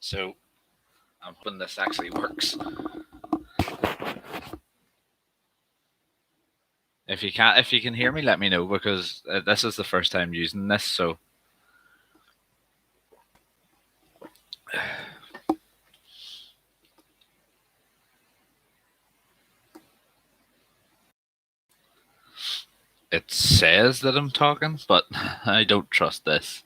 So I'm hoping this actually works. If you can hear me, let me know, because this is the first time using this. So it says that I'm talking, but I don't trust this.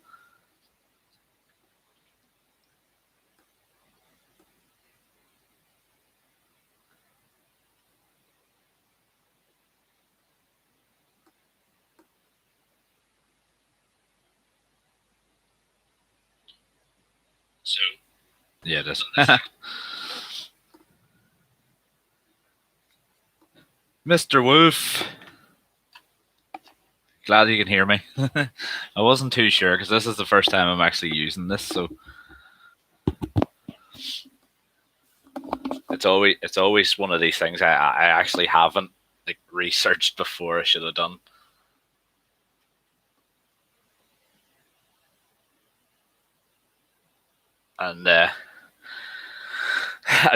So yeah, this. Mr. Wolf. Glad you can hear me. I wasn't too sure because this is the first time I'm actually using this, so it's always one of these things I actually haven't like researched before. I should have done. And I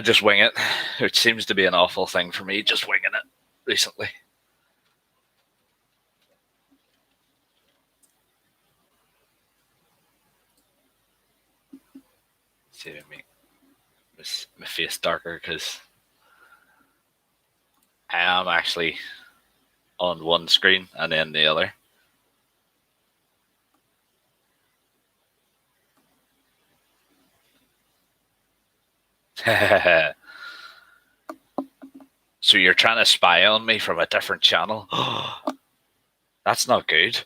just wing it, which seems to be an awful thing for me, just winging it recently. See what I mean? My face darker because I am actually on one screen and then the other. So you're trying to spy on me from a different channel? That's not good.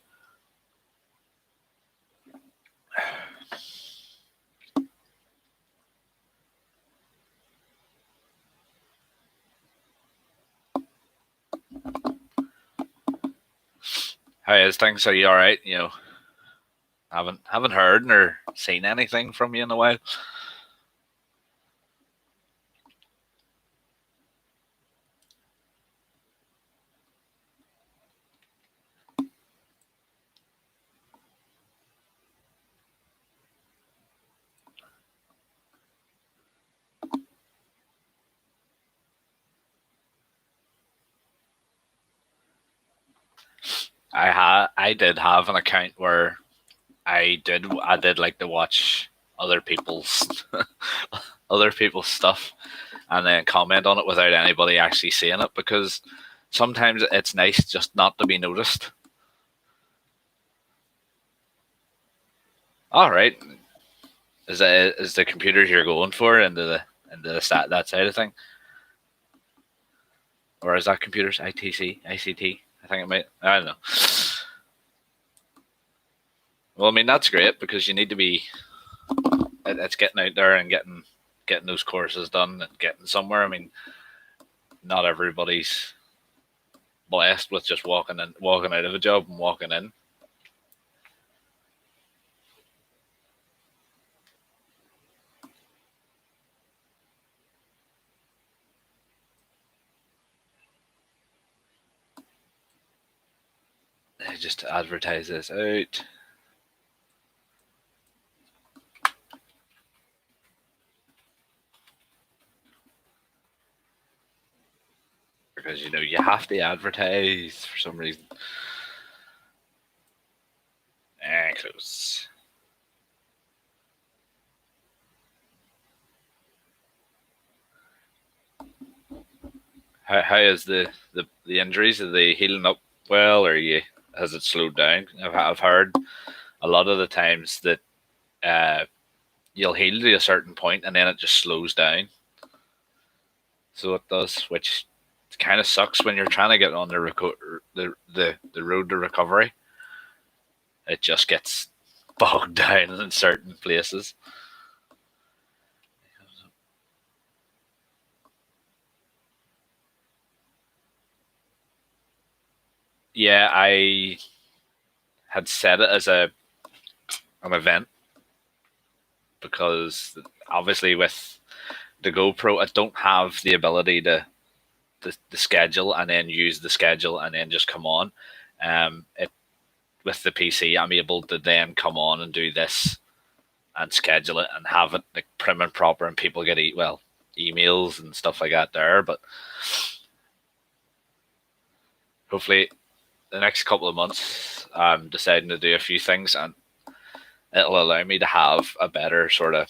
How is things? Are you all right? You know, haven't heard or seen anything from you in a while. I did have an account where I did like to watch other people's other people's stuff and then comment on it without anybody actually seeing it, because sometimes it's nice just not to be noticed. All right, is the computers you're going for into that side of thing, or is that computers ICT? I think it might. I don't know. Well, I mean that's great because you need to be. It's getting out there and getting those courses done and getting somewhere. I mean, not everybody's blessed with just walking out of a job and walking in. They just advertise this out. Because you know you have to advertise for some reason. Close. How is the injuries? Are they healing up well, or has it slowed down? I've heard a lot of the times that you'll heal to a certain point and then it just slows down. So it does, which kind of sucks when you're trying to get on the road to recovery. It just gets bogged down in certain places. Yeah, I had set it as an event because obviously with the GoPro, I don't have the ability to the schedule and then use the schedule and then just come on. It with the PC, I'm able to then come on and do this and schedule it and have it like prim and proper, and people get emails and stuff like that there. But hopefully, the next couple of months, I'm deciding to do a few things, and it'll allow me to have a better sort of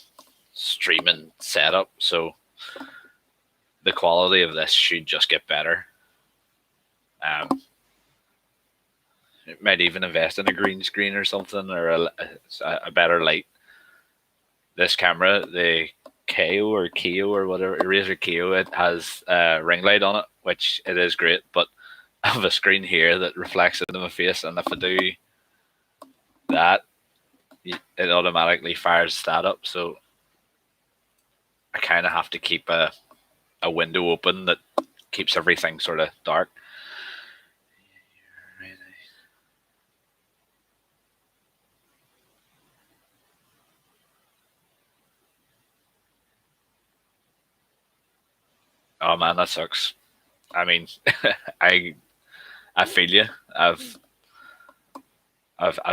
streaming setup. So the quality of this should just get better. It might even invest in a green screen or something, or a better light. This camera, the Keo or whatever, Razer Keo, it has a ring light on it, which it is great, but I have a screen here that reflects into my face, and if I do that, it automatically fires that up. So I kind of have to keep a window open that keeps everything sort of dark. Oh man, that sucks. I mean, I feel you. I've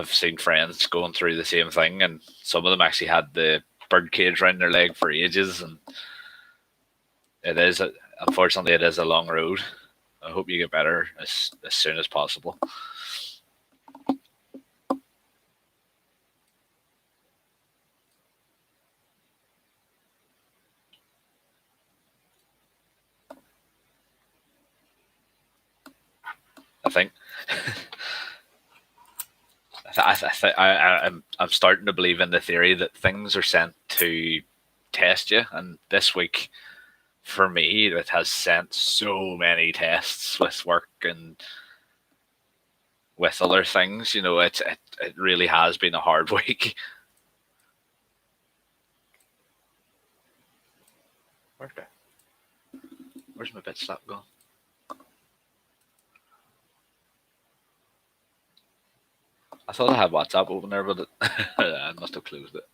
seen friends going through the same thing, and some of them actually had the bird cage around their leg for ages, and unfortunately it is a long road. I hope you get better as soon as possible. I think I'm starting to believe in the theory that things are sent to test you, and this week for me it has sent so many tests with work and with other things. It really has been a hard week. Where's my bit slap gone? I thought I had WhatsApp open there, but I must have closed it.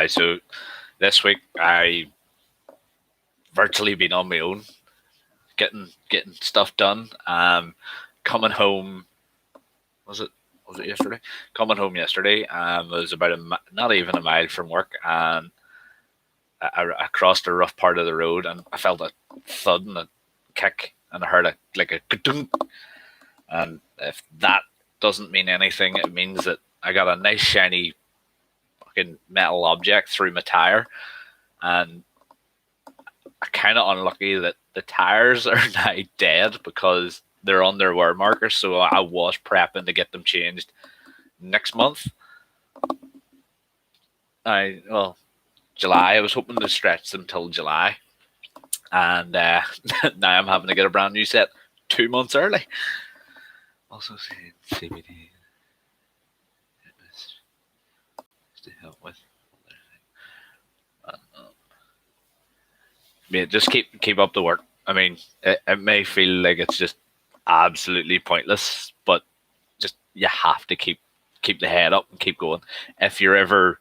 So this week I virtually been on my own, getting stuff done. Coming home, was it yesterday? Coming home yesterday, was about not even a mile from work, and I crossed a rough part of the road, and I felt a thud and a kick, and I heard a ka-dunk. And if that doesn't mean anything, it means that I got a nice shiny fucking metal object through my tire, and I'm kind of unlucky that the tires are now dead because they're on their wear markers. So I was prepping to get them changed next month. July. I was hoping to stretch them till July, and now I'm having to get a brand new set 2 months early. Also, CBD to help with. Just keep up the work. I mean, it may feel like it's just absolutely pointless, but just you have to keep the head up and keep going. If you're ever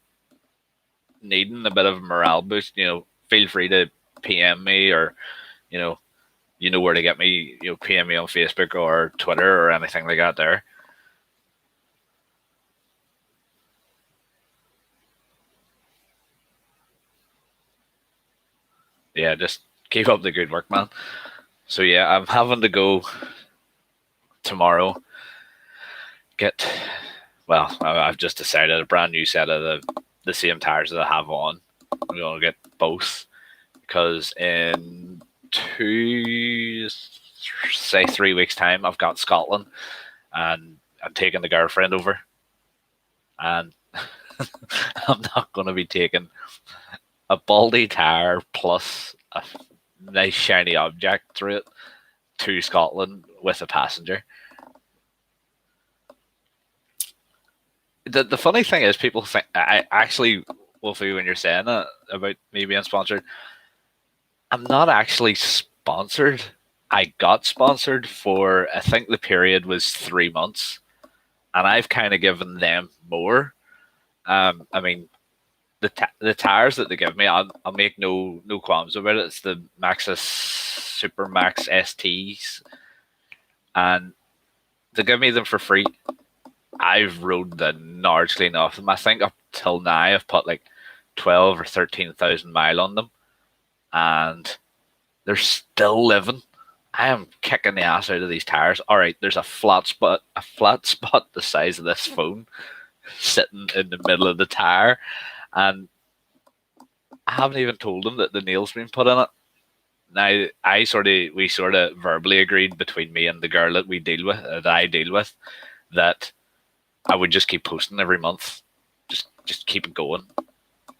needing a bit of a morale boost, feel free to PM me, or you know where to get me. PM me on Facebook or Twitter or anything like that there. Yeah, just keep up the good work, man. So yeah, I'm having to go tomorrow. I've just decided a brand new set of the same tires that I have on. I'm going to get both because in 3 weeks time, I've got Scotland, and I'm taking the girlfriend over, and I'm not going to be taking a baldy tire plus a nice shiny object through it to Scotland with a passenger. The funny thing is, people think I actually, Wolfie, when you're saying that about me being sponsored, I'm not actually sponsored. I got sponsored for, I think the period was 3 months, and I've kind of given them more. I mean, the tires that they give me, I'll make no qualms about it. It's the Maxxis Super Max STs, and they give me them for free. I've rode the nards clean off them. I think up till now I've put like 12 or 13,000 mile on them, and they're still living. I am kicking the ass out of these tires. All right, there's a flat spot the size of this phone sitting in the middle of the tire, and I haven't even told them that the nail's been put in it. Now, we sort of verbally agreed between me and the girl that I deal with, that I would just keep posting every month, just keep it going.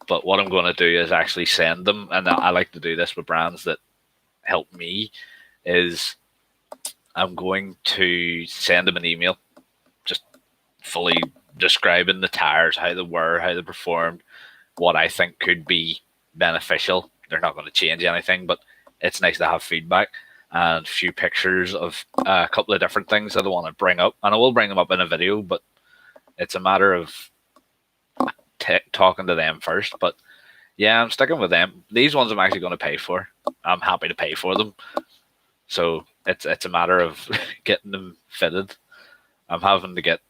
But what I'm going to do is actually send them, and I like to do this with brands that help me, is I'm going to send them an email, just fully describing the tires, how they were, how they performed, what I think could be beneficial. They're not going to change anything, but it's nice to have feedback and a few pictures of a couple of different things that I want to bring up. And I will bring them up in a video, but it's a matter of talking to them first. But yeah, I'm sticking with them. These ones I'm actually going to pay for. I'm happy to pay for them. So it's a matter of getting them fitted. I'm having to get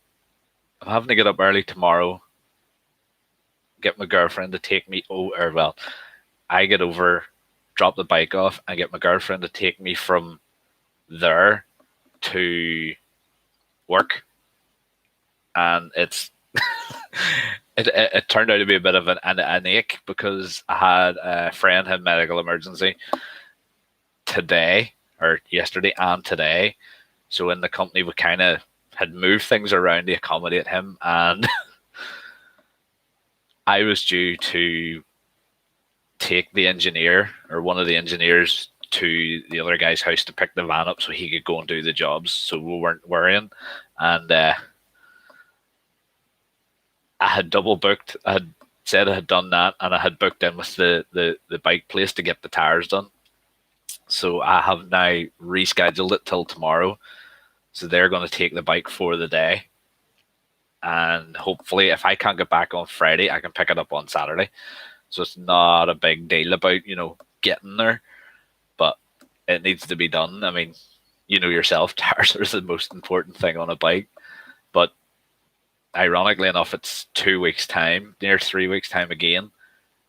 up early tomorrow, get my girlfriend to take me I get over, drop the bike off, and get my girlfriend to take me from there to work. And it's it turned out to be a bit of an ache, because I had a friend had medical emergency today, or yesterday and today. So in the company, we kind of had moved things around to accommodate him, and I was due to take the engineer, or one of the engineers, to the other guy's house to pick the van up so he could go and do the jobs, so we weren't worrying. And I had double booked. I had said I had done that, and I had booked in with the bike place to get the tires done. So I have now rescheduled it till tomorrow. So they're going to take the bike for the day. And hopefully, if I can't get back on Friday, I can pick it up on Saturday. So it's not a big deal about, getting there, but it needs to be done. I mean, you know yourself, tires are the most important thing on a bike. But ironically enough, it's 2 weeks' time, near 3 weeks' time again.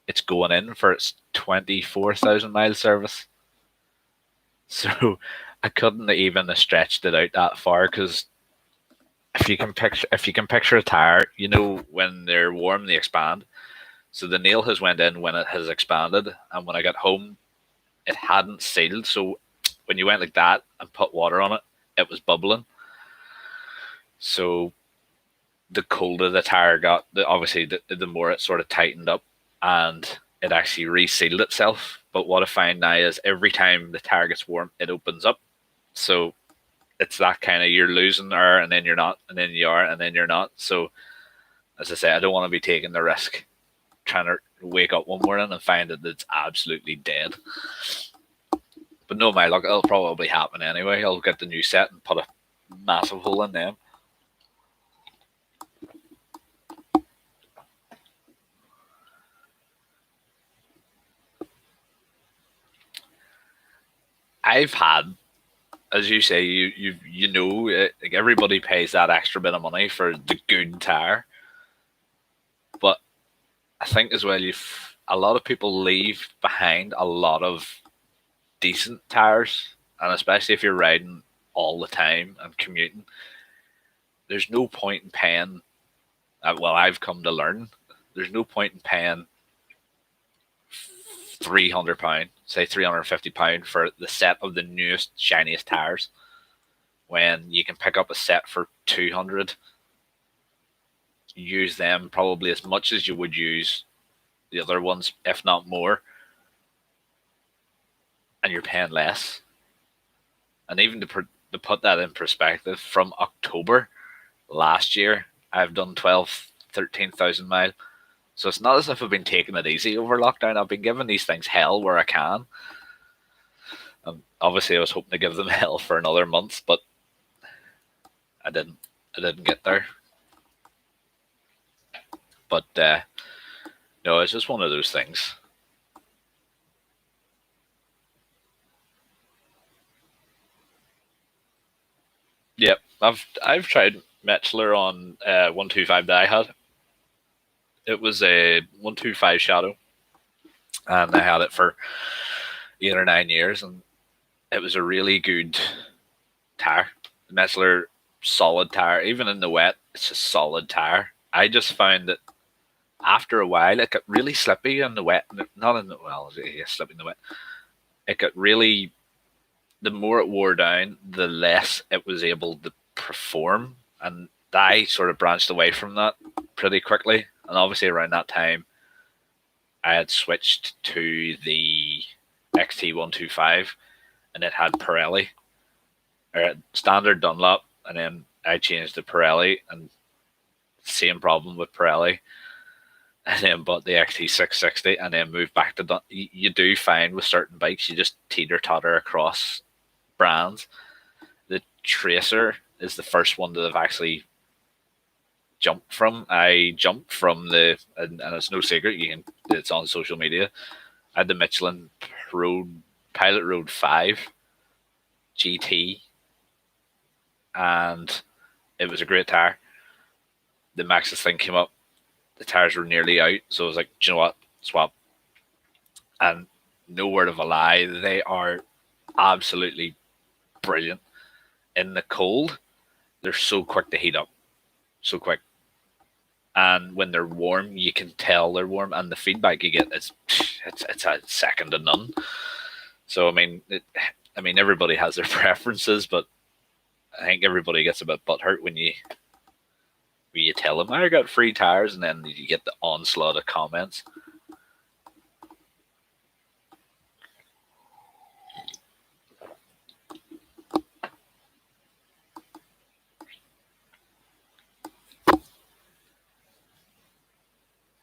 It's going in for its 24,000 mile service. So I couldn't even have stretched it out that far, because if you can picture a tire, when they're warm they expand. So the nail has went in when it has expanded, and when I got home, it hadn't sealed. So when you went like that and put water on it, it was bubbling. So the colder the tire got, obviously the more it sort of tightened up, and it actually resealed itself. But what I find now is every time the tire gets warm, it opens up. So it's that kind of, you're losing air, and then you're not, and then you are, and then you're not. So as I say, I don't want to be taking the risk trying to wake up one morning and find that it's absolutely dead. But no, my luck, it'll probably happen anyway. I'll get the new set and put a massive hole in them. I've had, as you say, like everybody pays that extra bit of money for the good tire. But I think as well, a lot of people leave behind a lot of decent tires, and especially if you're riding all the time and commuting, there's no point in paying. I've come to learn, there's no point in paying £300, say £350 for the set of the newest, shiniest tires, when you can pick up a set for 200. Use them probably as much as you would use the other ones, if not more, and you're paying less. And even to put that in perspective, from October last year, I've done 13,000 mile. So it's not as if I've been taking it easy over lockdown. I've been giving these things hell where I can. obviously I was hoping to give them hell for another month, but I didn't. I didn't get there. But no, it's just one of those things. Yep, I've tried Metzler on 125 that I had. It was a 125 Shadow, and I had it for 8 or 9 years, and it was a really good tire. Metzler solid tire, even in the wet, it's a solid tire. I just found that after a while, it got really slippy in the wet. Not in the well, yeah, slippy in the wet. It got really. The more it wore down, the less it was able to perform, and I sort of branched away from that pretty quickly. And obviously, around that time, I had switched to the XT125, and it had Pirelli or standard Dunlop, and then I changed to Pirelli, and same problem with Pirelli, and then bought the XT660, and then moved back to you do find with certain bikes, you just teeter totter across brands. The Tracer is the first one that I've actually jumped from. I jumped from and it's no secret, it's on social media. I had the Michelin Pilot Road 5 GT, and it was a great tire. The Maxxis thing came up, the tires were nearly out, so I was like, do you know what, swap. And no word of a lie, they are absolutely brilliant. In the cold, they're so quick to heat up, so quick. And when they're warm, you can tell they're warm, and the feedback you get is it's a second to none. So I mean, everybody has their preferences, but I think everybody gets a bit butthurt when you tell them I got free tires, and then you get the onslaught of comments.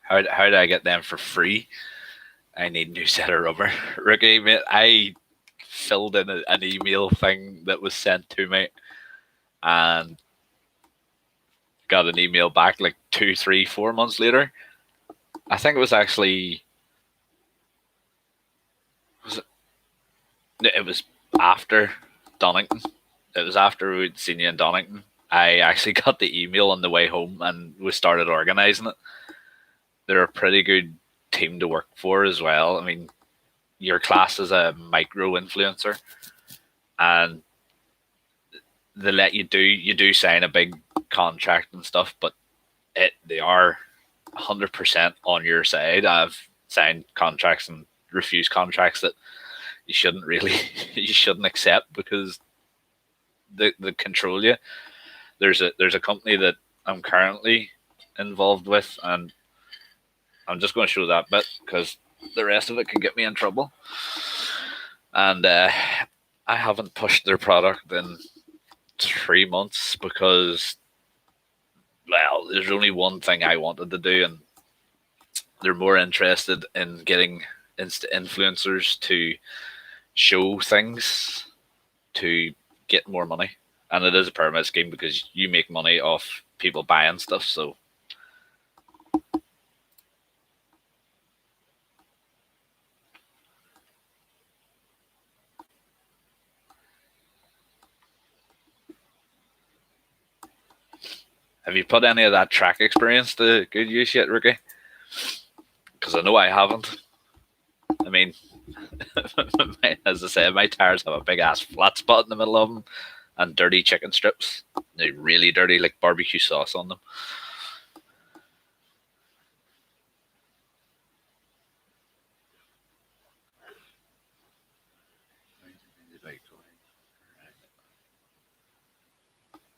How did I get them for free? I need a new set of rubber. Ricky, mate, I filled in an email thing that was sent to me, and got an email back like 2, 3, 4 months later. I think it was actually it was after Donington. It was after we'd seen you in Donington. I actually got the email on the way home, and we started organising it. They're a pretty good team to work for as well. I mean, your class is a micro influencer, and they let you do sign a big contract and stuff, but they are 100% on your side. I've signed contracts and refused contracts that you shouldn't really you shouldn't accept because they control you. There's a company that I'm currently involved with, and I'm just going to show that bit because the rest of it can get me in trouble. And I haven't pushed their product in 3 months because, well, there's only one thing I wanted to do, and they're more interested in getting influencers to show things to get more money. And it is a pyramid scheme because you make money off people buying stuff. So have you put any of that track experience to good use yet, Ricky? Because I know I haven't. I mean, as I said, my tires have a big ass flat spot in the middle of them and dirty chicken strips. They're really dirty, like barbecue sauce on them.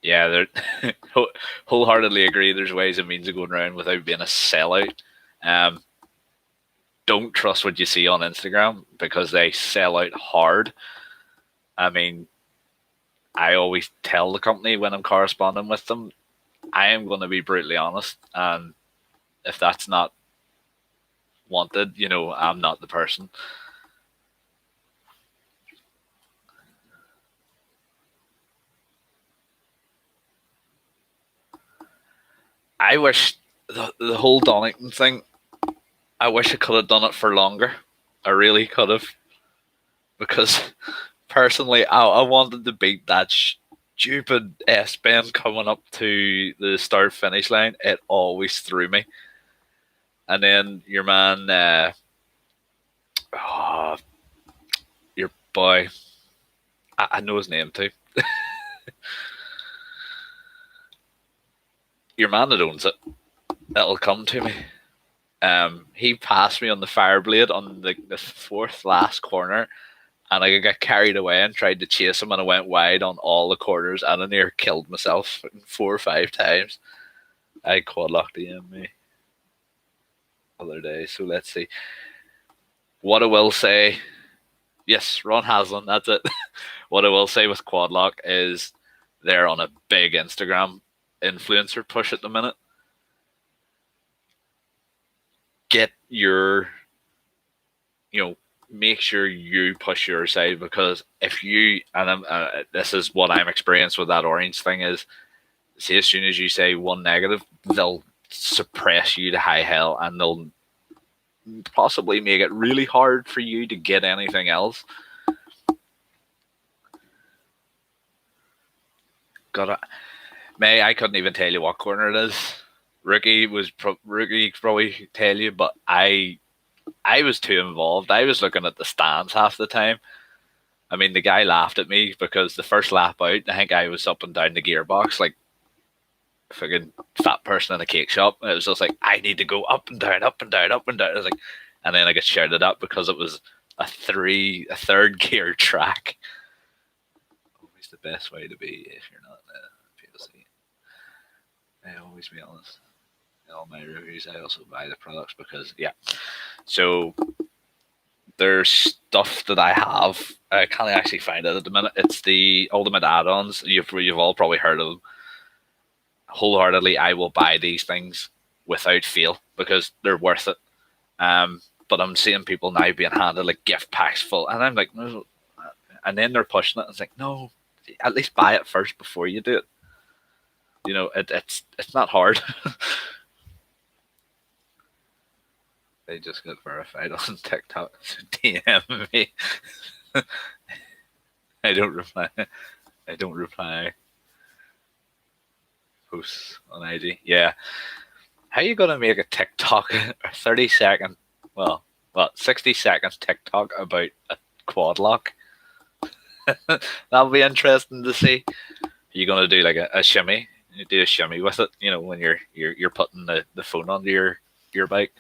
Yeah, they're wholeheartedly agree. There's ways and means of going around without being a sellout. Um, don't trust what you see on Instagram because they sell out hard. I mean, I always tell the company when I'm corresponding with them, I am going to be brutally honest, and if that's not wanted, I'm not the person. I wish the whole Donington thing, I wish I could have done it for longer. I really could have. Because personally, I wanted to beat that stupid S-bend coming up to the start finish line. It always threw me. And then your man, your boy, I know his name too. Your man that owns it, it'll come to me. He passed me on the Fireblade on the fourth last corner, and I got carried away and tried to chase him, and I went wide on all the corners, and I near killed myself 4 or 5 times. I quad locked the me other day, so let's see. What I will say, yes, Ron Haslam, that's it. What I will say with Quadlock is they're on a big Instagram influencer push at the minute. Get your, make sure you push your side, because if you, and this is what I'm experienced with that orange thing is, see, as soon as you say one negative, they'll suppress you to high hell, and they'll possibly make it really hard for you to get anything else. I couldn't even tell you what corner it is. Rookie probably tell you, but I was too involved. I was looking at the stands half the time. I mean, the guy laughed at me because the first lap out, I think I was up and down the gearbox like a fucking fat person in a cake shop. And it was just like, I need to go up and down, up and down, up and down. I was like, and then I got shouted at because it was a third gear track. Always the best way to be if you're not PLC. I always be honest. In all my reviews, I also buy the products because, yeah. So there's stuff that I have. I can't actually find it at the minute. It's the Ultimate add-ons. You've all probably heard of them. Wholeheartedly, I will buy these things without fail because they're worth it. But I'm seeing people now being handed like gift packs full, and I'm like, no. And then they're pushing it. And it's like, no, at least buy it first before you do it. It's not hard. They just got verified on TikTok. So DM me. I don't reply. Posts on IG. Yeah. How are you gonna make a TikTok 30-second, 60 seconds TikTok about a quad lock? That'll be interesting to see. Are you gonna do like a shimmy? You do a shimmy with it, when you're putting the phone onto your bike.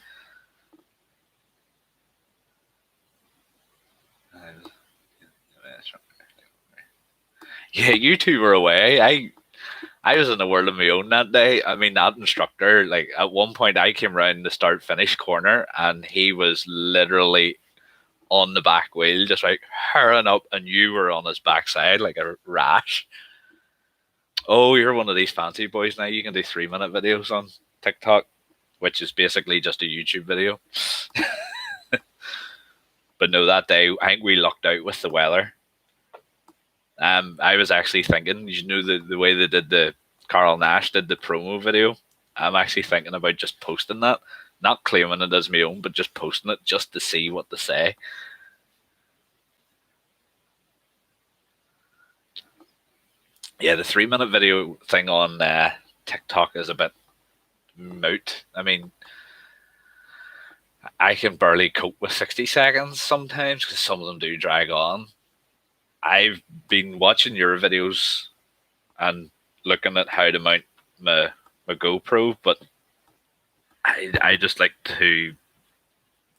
Yeah, you two were away. I was in the world of my own that day. I mean, that instructor, like at one point I came around the start finish corner and he was literally on the back wheel, just like hurrying up, and you were on his backside like a rash. Oh, you're one of these fancy boys now. You can do 3-minute videos on TikTok, which is basically just a YouTube video. But no, that day, I think we lucked out with the weather. I was actually thinking, the way they did Carl Nash did the promo video. I'm actually thinking about just posting that, not claiming it as my own, but just posting it just to see what they say. Yeah, the 3-minute video thing on TikTok is a bit moot. I mean, I can barely cope with 60 seconds sometimes because some of them do drag on. I've been watching your videos and looking at how to mount my GoPro, but I just like to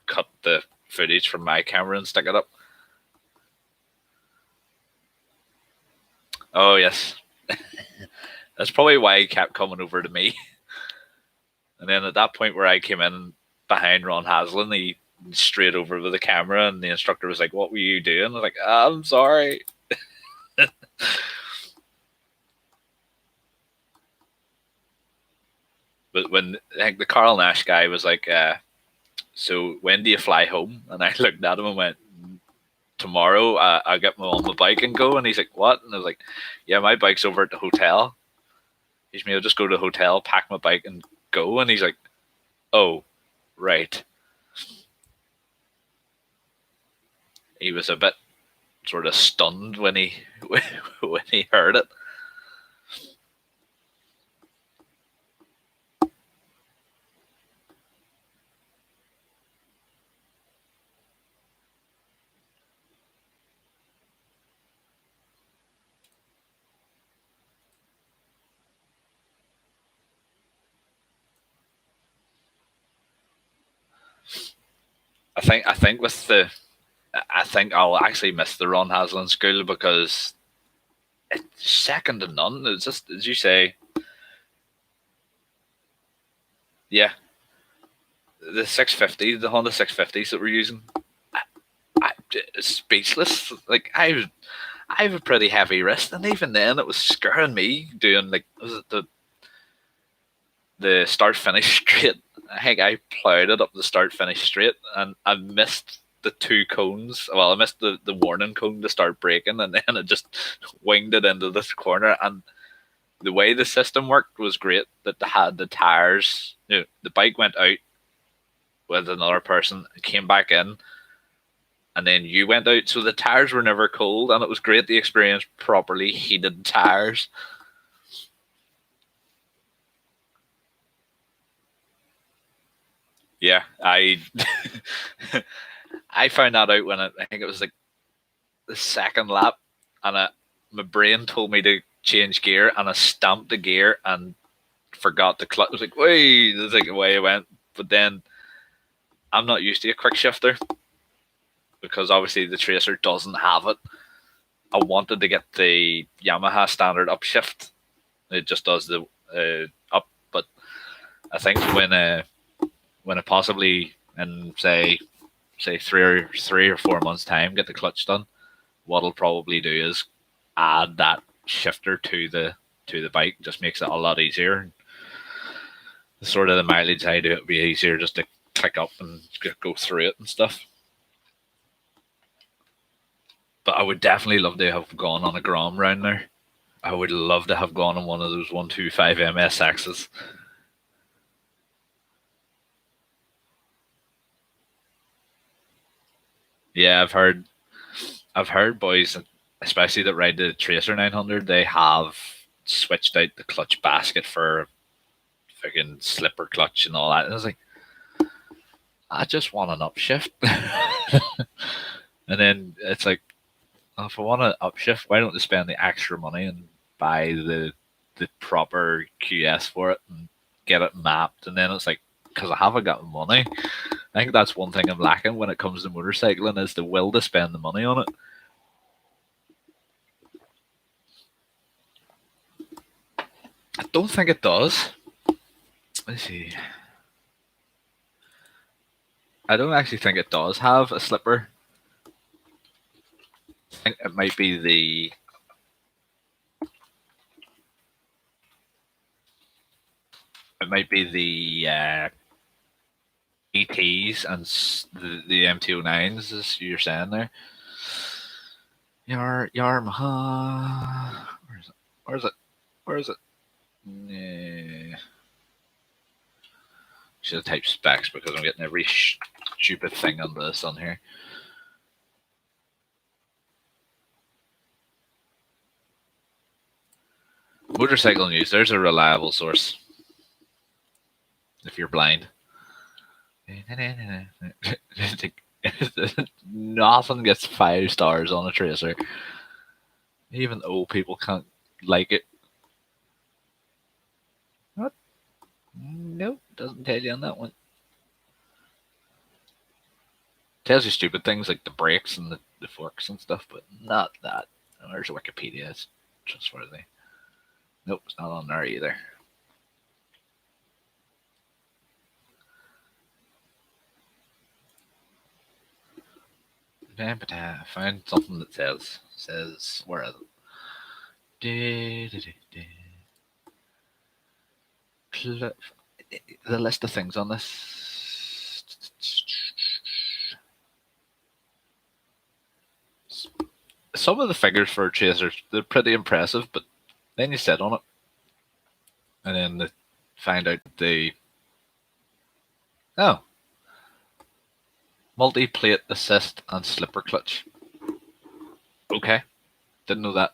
cut the footage from my camera and stick it up. Oh, yes. That's probably why he kept coming over to me. And then at that point where I came in behind Ron Haslam, he straight over with the camera, and the instructor was like, "What were you doing?" I was like, "I'm sorry." But when I think the Carl Nash guy was like, "So when do you fly home?" And I looked at him and went, "Tomorrow. I'll get on my bike and go." And he's like, "What?" And I was like, "Yeah, my bike's over at the hotel." He's me, I'll just go to the hotel, pack my bike, and go, and he's like, "Oh, right." He was a bit sort of stunned when he when he heard it. I think with the I think I'll actually miss the Ron Haslam school because it's second to none. It's just as you say, yeah. The 650, the Honda 650s that we're using, it's speechless. Like I have a pretty heavy wrist, and even then, it was scaring me doing like was it the start finish straight. I think I ploughed it up the start finish straight, and I missed the two cones. Well, I missed the warning cone to start braking, and then it just winged it into this corner. And the way the system worked was great. That they had the tires. The bike went out with another person, came back in, and then you went out. So the tires were never cold, and it was great to experience properly heated tires. Yeah, I found that out when I think it was like the second lap, and my brain told me to change gear, and I stamped the gear and forgot the clutch. I was like, wait, that's like away I went. But then I'm not used to a quick shifter because obviously the Tracer doesn't have it. I wanted to get the Yamaha standard upshift. It just does the up, but I think when I possibly in say 3 or 4 months time get the clutch done, what I'll probably do is add that shifter to the bike. Just makes it a lot easier. Sort of the mileage I do, it'd be easier just to click up and go through it and stuff. But I would definitely love to have gone on a Grom round there. I would love to have gone on one of those 125 MSXs. Yeah, I've heard boys, especially that ride the Tracer 900, they have switched out the clutch basket for fucking slipper clutch and all that. And I was like, I just want an upshift. And then it's like, well, if I want an upshift, why don't they spend the extra money and buy the proper QS for it and get it mapped? And then it's like, because I haven't got money. I think that's one thing I'm lacking when it comes to motorcycling is the will to spend the money on it. I don't think it does. Let's see. I don't actually think it does have a slipper. I think it might be the ETs and the MT09s, as you're saying there. Yamaha. Where is it? Where is it? Where is it? Nah. Should have typed specs because I'm getting every stupid thing under the sun here. Motorcycle news. There's a reliable source. If you're blind. Nothing gets 5 stars on a Tracer. Even old people can't like it. What? Nope, doesn't tell you on that one. Tells you stupid things like the brakes and the forks and stuff, but not that. There's Wikipedia. It's trustworthy. Nope, it's not on there either. I found something that says where is it? The list of things on this. Some of the figures for Chasers, they're pretty impressive, but then you sit on it, and then find out the oh multi-plate assist and slipper clutch. Okay, didn't know that.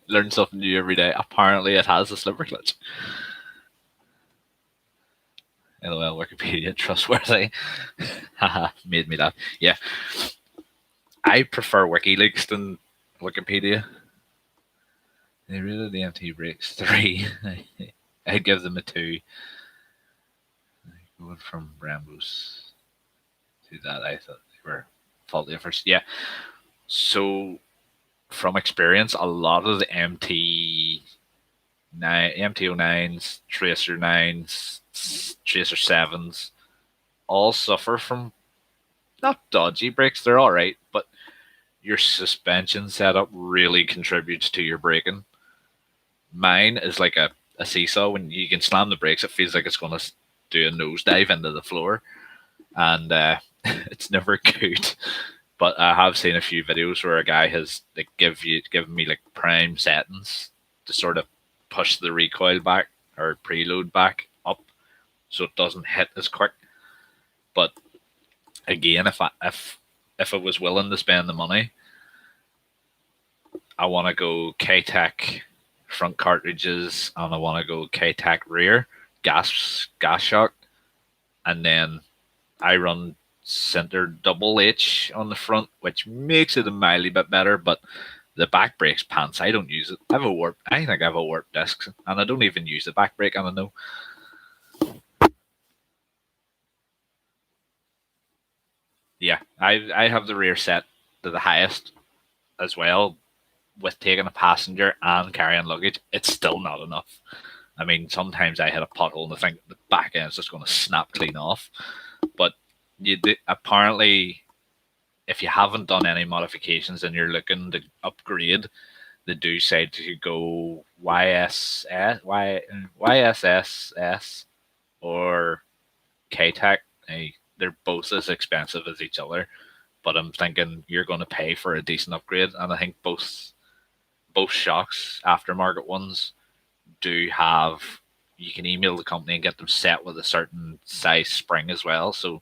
Learn something new every day. Apparently, it has a slipper clutch. LOL, Wikipedia, trustworthy. Haha, made me laugh. Yeah, I prefer WikiLeaks than Wikipedia. They rated the MT brakes 3. I'd give them a 2. Going from Brambos to that, I thought they were faulty at first. Yeah, so from experience, a lot of the MT09s, Tracer 9s, Tracer 7s all suffer from not dodgy brakes, they're alright, but your suspension setup really contributes to your braking. Mine is like a seesaw. When you can slam the brakes, it feels like it's going to do a nosedive into the floor, and it's never good. But I have seen a few videos where a guy has like given me like prime settings to sort of push the recoil back or preload back up, so it doesn't hit as quick. But again, if I was willing to spend the money, I want to go K-Tech front cartridges and I want to go K-Tech rear gas shock, and then I run center double H on the front, which makes it a mildly bit better. But the back brake's pants. I don't use it. I think I have a warped disc, and I don't even use the back brake. And I know. Yeah, I have the rear set to the highest as well. With taking a passenger and carrying luggage, it's still not enough. I mean, sometimes I hit a pothole and I think the back end is just going to snap clean off. But apparently, if you haven't done any modifications and you're looking to upgrade, they do say to go YSSS or K-Tech. They're both as expensive as each other, but I'm thinking you're going to pay for a decent upgrade, and I think both shocks, aftermarket ones, do have. You can email the company and get them set with a certain size spring as well. So,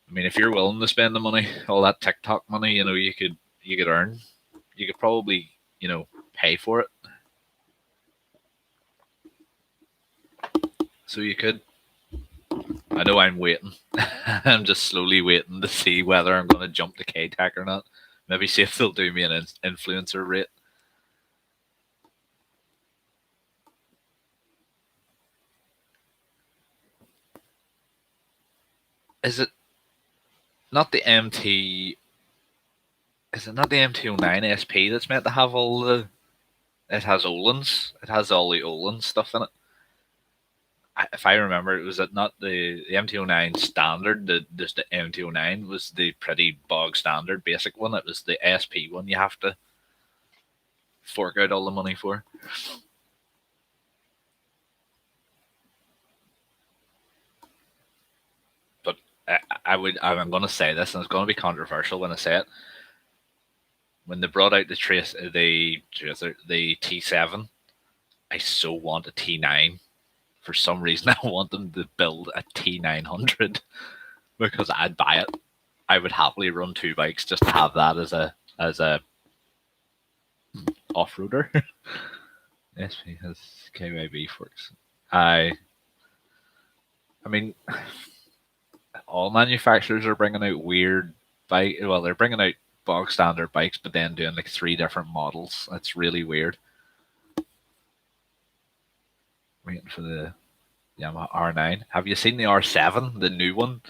I mean, if you're willing to spend the money, all that TikTok money, you could earn. You could probably, pay for it. So you could. I know I'm waiting. I'm just slowly waiting to see whether I'm going to jump to K-Tech or not. Maybe see if they'll do me an influencer rate. Is it not the MT? Is it not the MT09 SP that's meant to have all the? It has Olin's. It has all the Olin stuff in it. If I remember, it was not the MT09 standard. Just the MT09 was the pretty bog standard basic one. It was the SP one you have to fork out all the money for. But I'm going to say this, and it's going to be controversial when I say it. When they brought out the T7, I so want a T9. For some reason, I want them to build a T900 because I'd buy it. I would happily run 2 bikes just to have that as a off-roader. SP has KYB forks. I mean, all manufacturers are bringing out weird bike. Well, they're bringing out bog standard bikes, but then doing like 3 different models. That's really weird. Waiting for the Yamaha R9. Have you seen the R7, the new one?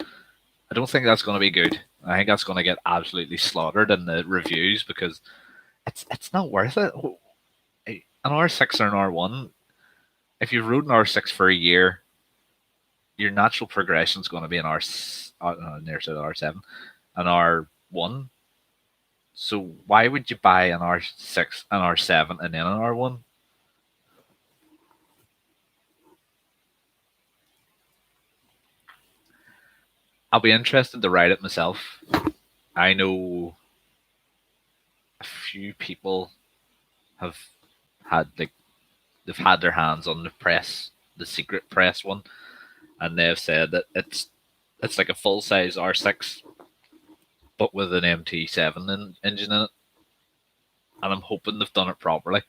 I don't think that's going to be good. I think that's going to get absolutely slaughtered in the reviews because it's not worth it. An R6 or an R1, if you've rode an R6 for a year, your natural progression is going to be an near to the R7, an R1. So why would you buy an R6, an R7, and then an R1? I'll be interested to ride it myself. I know a few people have had like they've had their hands on the press, the secret press one, and they've said that it's like a full size R6, but with an MT7 engine in it. And I'm hoping they've done it properly.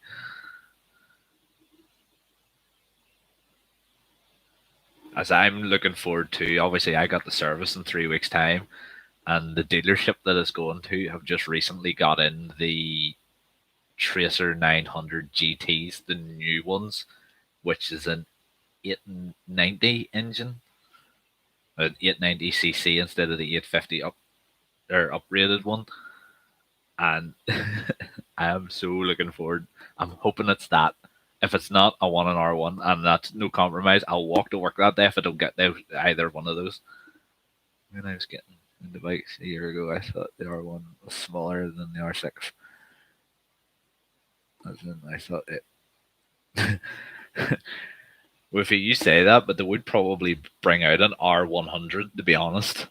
As I'm looking forward to, obviously, I got the service in 3 weeks' time, and the dealership that it's going to have just recently got in the Tracer 900 GTs, the new ones, which is an 890 engine, an 890cc instead of the 850 upgraded one. And I am so looking forward. I'm hoping it's that. If it's not, I want an R1, and that's no compromise. I'll walk to work that day if I don't get either one of those. When I was getting into bikes a year ago, I thought the R1 was smaller than the R6. As in, I thought it. Well, if you say that, but they would probably bring out an R100, to be honest.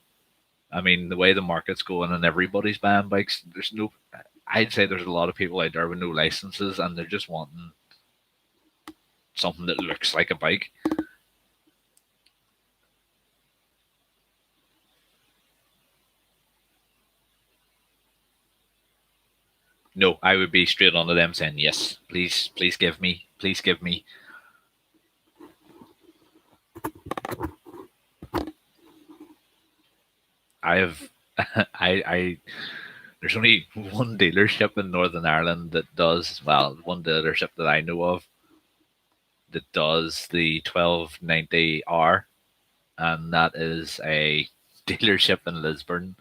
I mean, the way the market's going and everybody's buying bikes, there's no. I'd say there's a lot of people out there with no licenses, and they're just wanting something that looks like a bike. No, I would be straight on to them saying, yes, please, please give me, please give me. I have, I, there's only one dealership in Northern Ireland that does, well, one dealership that I know of that does the 1290R, and that is a dealership in Lisburn.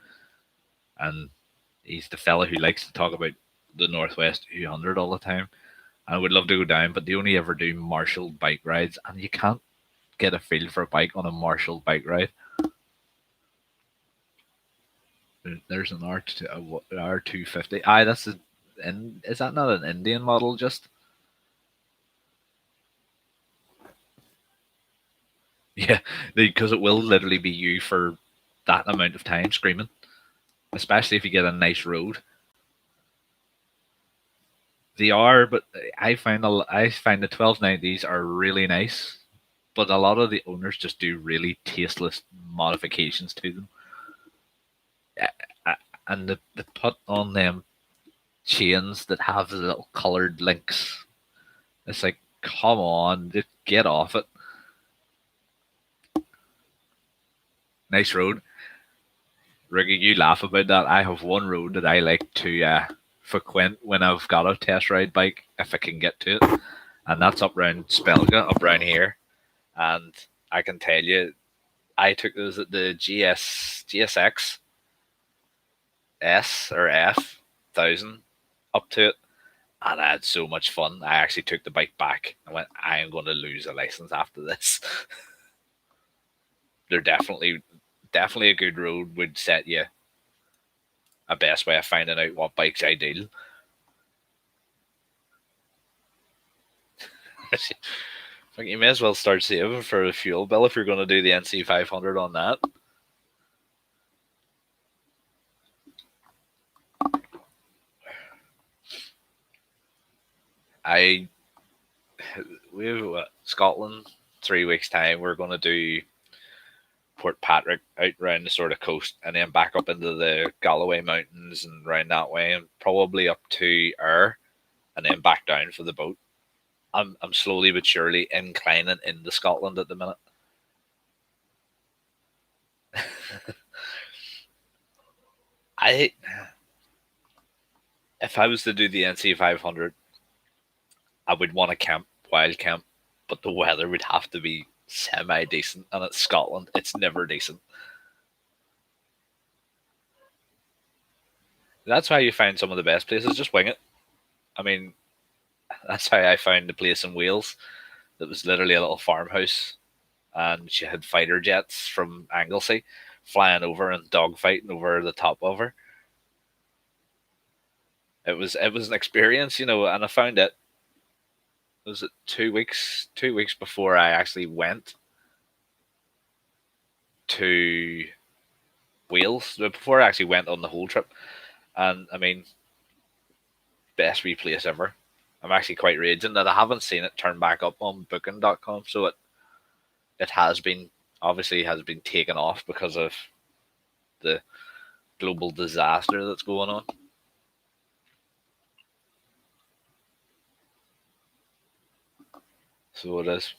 And he's the fella who likes to talk about the Northwest 200 all the time. I would love to go down, but they only ever do marshalled bike rides, and you can't get a feel for a bike on a marshalled bike ride. There's an R250. Aye, that's is that not an Indian model? Just yeah, because it will literally be you for that amount of time screaming, especially if you get a nice road. They are, but I find the 1290s are really nice, but a lot of the owners just do really tasteless modifications to them. And they put on them chains that have the little coloured links. It's like, come on, just get off it. Nice road. Ricky, you laugh about that. I have one road that I like to frequent when I've got a test ride bike, if I can get to it. And that's up around Spelga, up around here. And I can tell you, I took those at the GSX S or F 1000 up to it, and I had so much fun. I actually took the bike back. I went, I am going to lose a license after this. They're definitely a good road. Would set you a best way of finding out what bike's ideal. Like, you may as well start saving for a fuel bill if you're going to do the NC 500 on that. We have Scotland 3 weeks time. We're going to do Port Patrick out around the sort of coast, and then back up into the Galloway Mountains and round that way, and probably up to Ayr, and then back down for the boat. I'm slowly but surely inclining into Scotland at the minute. If I was to do the NC 500, I would want to camp, wild camp, but the weather would have to be semi decent, and it's Scotland. It's never decent. That's how you find some of the best places. Just wing it. I mean, that's how I found the place in Wales. That was literally a little farmhouse, and she had fighter jets from Anglesey flying over and dogfighting over the top of her. It was an experience, and I found it. Was it 2 weeks? 2 weeks before I actually went to Wales, before I actually went on the whole trip, and I mean, best wee place ever. I'm actually quite raging that I haven't seen it turn back up on Booking.com. So it has been obviously has been taken off because of the global disaster that's going on. So it is.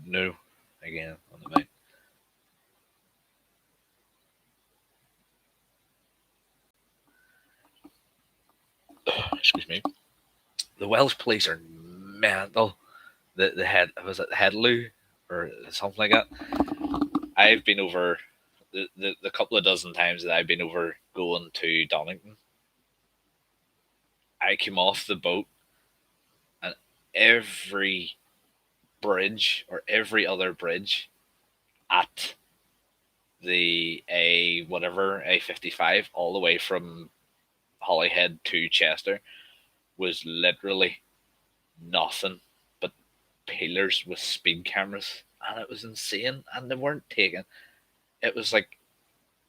No, again on the mic. Excuse me. The Welsh police are mental. The head was it Headloo or something like that. I've been over the couple of dozen times that I've been over going to Donington. I came off the boat and every bridge or every other bridge at the A55 all the way from Holyhead to Chester was literally nothing but pillars with speed cameras, and it was insane. And they weren't taking. It was like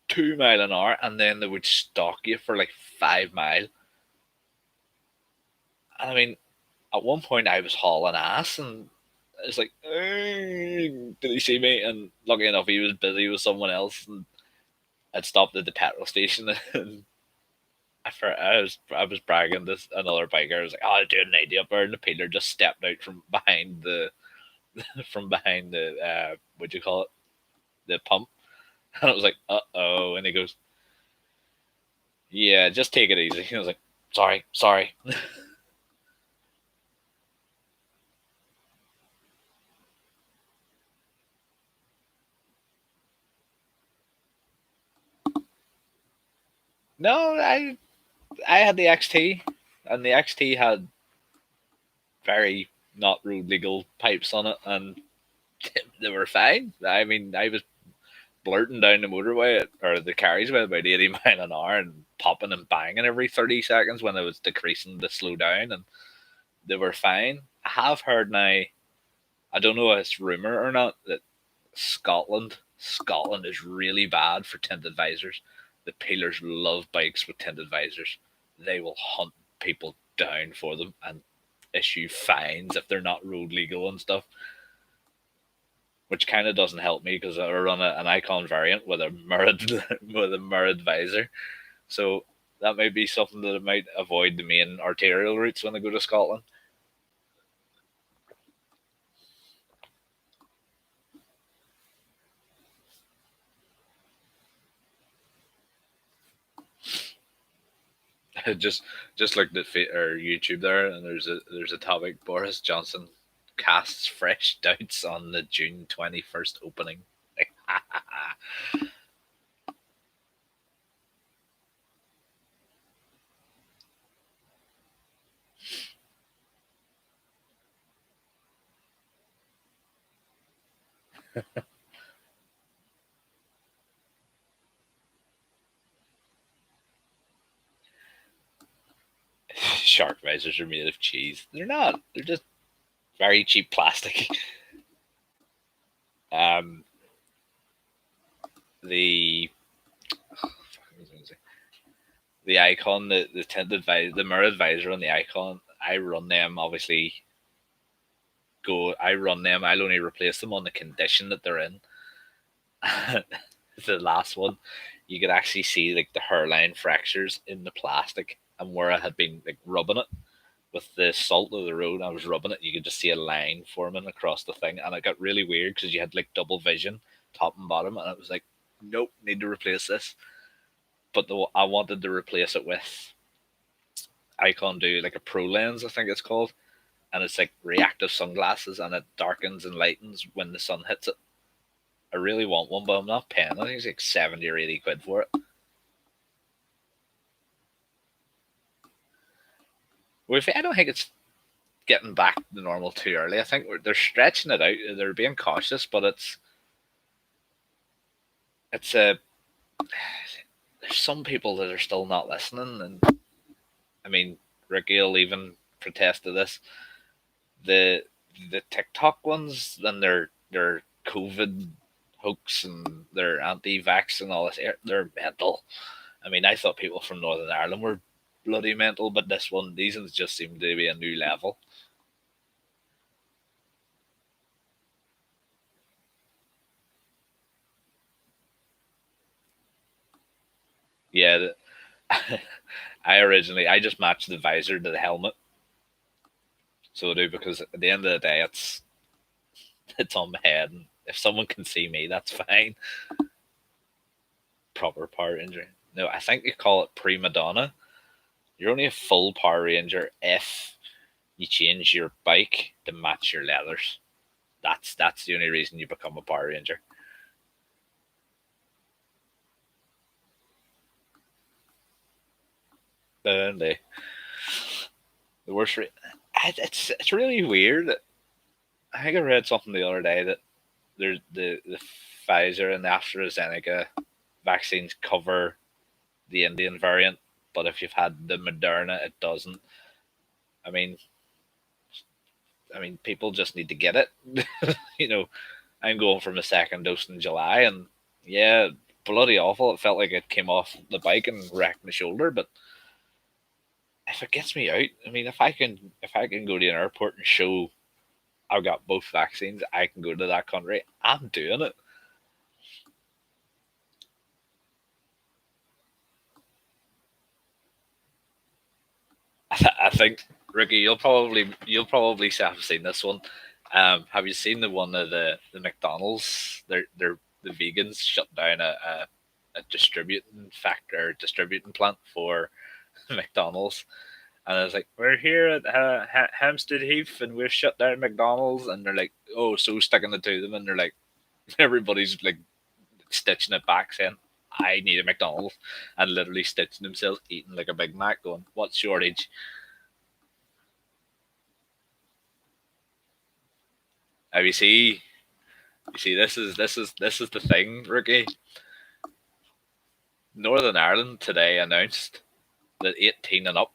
2 mile an hour, and then they would stalk you for like 5 mile. And I mean, at one point I was hauling ass, and it's like, did he see me? And lucky enough, he was busy with someone else, and I'd stopped at the petrol station, and I was bragging to another biker. I was like, "Oh, I'm doing an 80 up there," and the peeler just stepped out from behind the what do you call it, the pump, and I was like, "Uh-oh," and he goes, "Yeah, just take it easy." And I was like, "Sorry." No, I had the XT, and the XT had very not road legal pipes on it, and they were fine. I mean, I was blurting down the motorway or the carriageway about 80 mile an hour and popping and banging every 30 seconds when I was decreasing to slow down, and they were fine. I have heard now, I don't know if it's rumor or not, that Scotland is really bad for tinted visors. The peelers love bikes with tinted visors. They will hunt people down for them and issue fines if they're not road legal and stuff. Which kind of doesn't help me because I run an Icon variant with a mirrored with a mirrored visor. So that might be something that I might avoid the main arterial routes when I go to Scotland. just just looked at or YouTube there, and there's a topic: Boris Johnson casts fresh doubts on the June 21st opening. Shark visors are made of cheese. They're not. They're just very cheap plastic. Um, the the icon, the tinted visor, the mirrored visor on the icon. I run them obviously. I run them. I'll only replace them on the condition that they're in. The last one, you could actually see like the hairline fractures in the plastic, and where I had been like rubbing it with the salt of the road, I was rubbing it. You could just see a line forming across the thing, and it got really weird because you had like double vision, top and bottom, and it was like, nope, need to replace this. But I wanted to replace it with Icon do like a Pro Lens, I think it's called, and it's like reactive sunglasses, and it darkens and lightens when the sun hits it. I really want one, but I'm not paying. I think it's like 70 or 80 quid for it. Well, I don't think it's getting back to normal too early. I think they're stretching it out. They're being cautious, but it's a there's some people that are still not listening, and I mean, Ricky will even protest to this. The the TikTok ones and their COVID hoax and their anti-vax and all this, they're mental. I mean, I thought people from Northern Ireland were bloody mental, but these ones just seem to be a new level. Yeah, I just matched the visor to the helmet, so I do because at the end of the day, it's on my head, and if someone can see me, that's fine. Proper Power Ranger. No, I think you call it prima donna. You're only a full Power Ranger if you change your bike to match your leathers. That's the only reason you become a Power Ranger. The the worst. It's really weird. I think I read something the other day that there's the Pfizer and the AstraZeneca vaccines cover the Indian variant, but if you've had the Moderna, it doesn't. I mean, people just need to get it. you know, I'm going for my second dose in July, and yeah, bloody awful. It felt like it came off the bike and wrecked my shoulder. But if it gets me out, if I can go to an airport and show I've got both vaccines, I can go to that country. I'm doing it. I think Ricky, you'll probably have seen this one. Have you seen the one of the McDonald's? They're the vegans shut down a distributing plant for McDonald's, and I was like, we're here at Hampstead Heath, and we've shut down McDonald's, and they're like, oh, so sticking it to them, and they're like, everybody's like stitching it back, saying, I need a McDonald's, and literally stitching themselves, eating like a Big Mac, going, what shortage? Now you see, this is the thing, Ricky. Northern Ireland today announced that 18 and up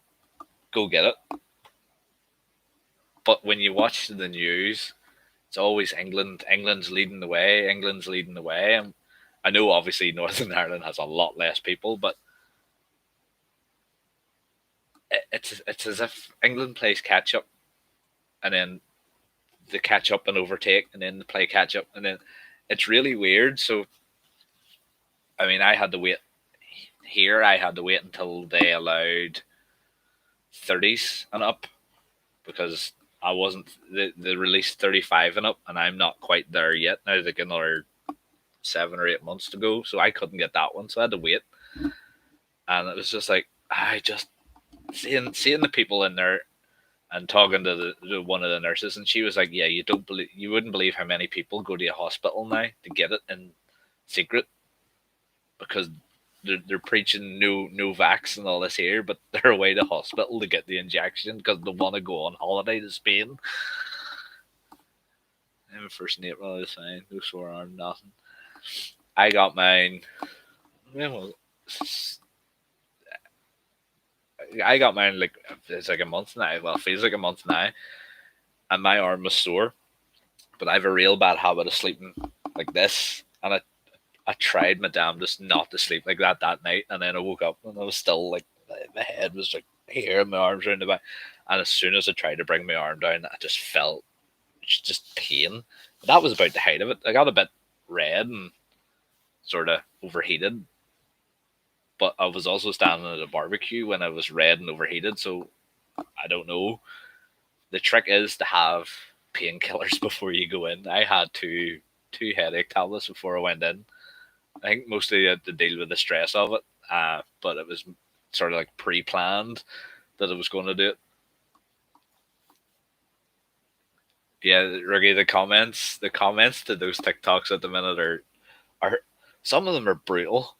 go get it, but when you watch the news, it's always England. England's leading the way. England's leading the way. And I know obviously Northern Ireland has a lot less people, but it's as if England plays catch up, and then they catch up and overtake, and then they play catch up, and then it's really weird. So I had to wait here. I had to wait until they allowed 30s and up because I wasn't. They released 35 and up, and I'm not quite there yet. Now they got another 7 or 8 months to go, so I couldn't get that one, so I had to wait. And it was just like I just seeing the people in there and talking to one of the nurses, and she was like, "Yeah, you wouldn't believe how many people go to a hospital now to get it in secret because they're preaching no vax and all this here, but they're away to hospital to get the injection because they want to go on holiday to Spain." I'm first in April. I was saying, no forearm, nothing. I got mine. Well, I got mine like it's like a month now. Well, it feels like a month now, and my arm was sore. But I have a real bad habit of sleeping like this, and I tried my damnedest not to sleep like that night, and then I woke up and I was still like my head was like here, my arms around the back, and as soon as I tried to bring my arm down, I just felt just pain. But that was about the height of it. I got a bit red and sort of overheated, but I was also standing at a barbecue when I was red and overheated, so I don't know. The trick is to have painkillers before you go in. I had two headache tablets before I went in. I think mostly to deal with the stress of it, but it was sort of like pre-planned that I was going to do it. Yeah, Ricky, the comments to those TikToks at the minute are some of them are brutal.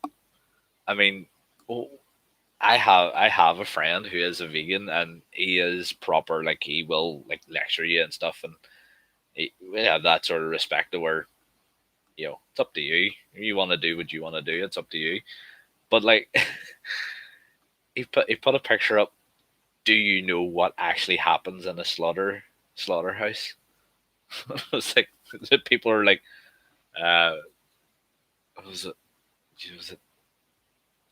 I mean, oh, I have a friend who is a vegan and he is proper like he will like lecture you and stuff and we have that sort of respect to where it's up to you. If you want to do what you want to do, it's up to you. But like he put a picture up do you know what actually happens in a slaughterhouse? It's like the people are like, uh, what was it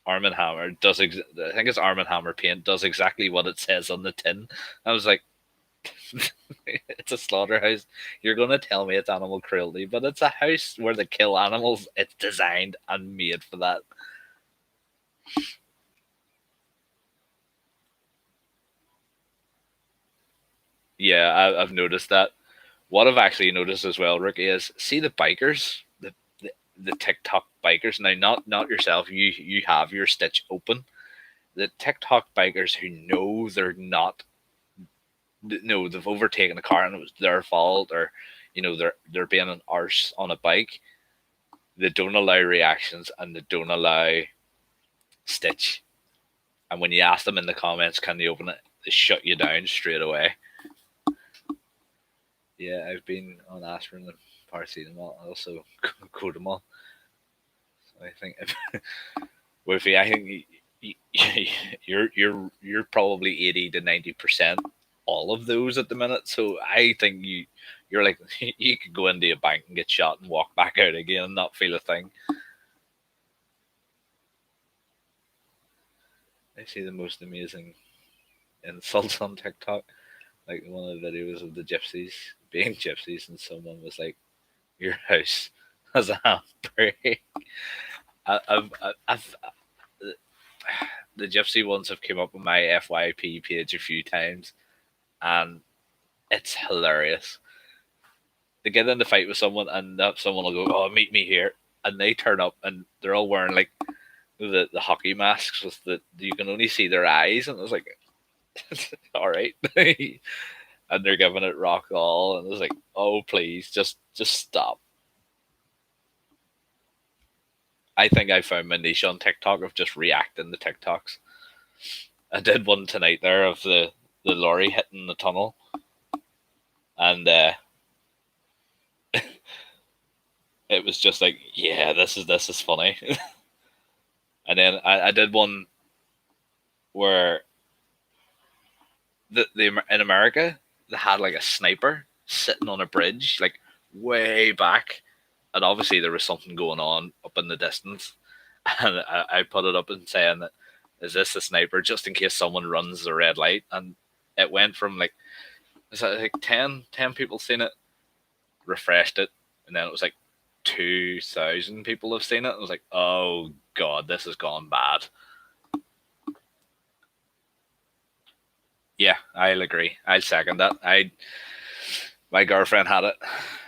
Arm and Hammer does? I think it's Arm and Hammer paint does exactly what it says on the tin. I was like, it's a slaughterhouse. You're gonna tell me it's animal cruelty, but it's a house where they kill animals. It's designed and made for that. Yeah, I've noticed that. What I've actually noticed as well, Rick, is see the bikers, the TikTok bikers. Now, not yourself. You have your stitch open. The TikTok bikers who know they're not, no, they've overtaken a car and it was their fault, or they're being an arse on a bike. They don't allow reactions and they don't allow stitch. And when you ask them in the comments, can they open it? They shut you down straight away. Yeah, I've been on aspirin and paracetamol, also Codamol. So I think Wolfie, I think you're probably 80 to 90% all of those at the minute. So I think you're like you could go into a bank and get shot and walk back out again and not feel a thing. I see the most amazing insults on TikTok. Like one of the videos of the gypsies being gypsies, and someone was like, "Your house has a handbrake." I've the gypsy ones have come up on my FYP page a few times, and it's hilarious. They get in the fight with someone, and that someone will go, "Oh, meet me here," and they turn up, and they're all wearing like the hockey masks with the you can only see their eyes, and it's like, all right, and they're giving it rock all, and it's like, oh please, just stop. I think I found my niche on TikTok of just reacting to TikToks. I did one tonight there of the lorry hitting the tunnel, and it was just like, yeah, this is funny. And then I did one where the in America they had like a sniper sitting on a bridge, like way back, and obviously there was something going on up in the distance, and I put it up and saying that is this a sniper just in case someone runs the red light, and it went from like is that like 10 people seen it, refreshed it, and then it was like 2,000 people have seen it. I was like, oh god, this has gone bad. Yeah, I'll agree. I'll second that. My girlfriend had it,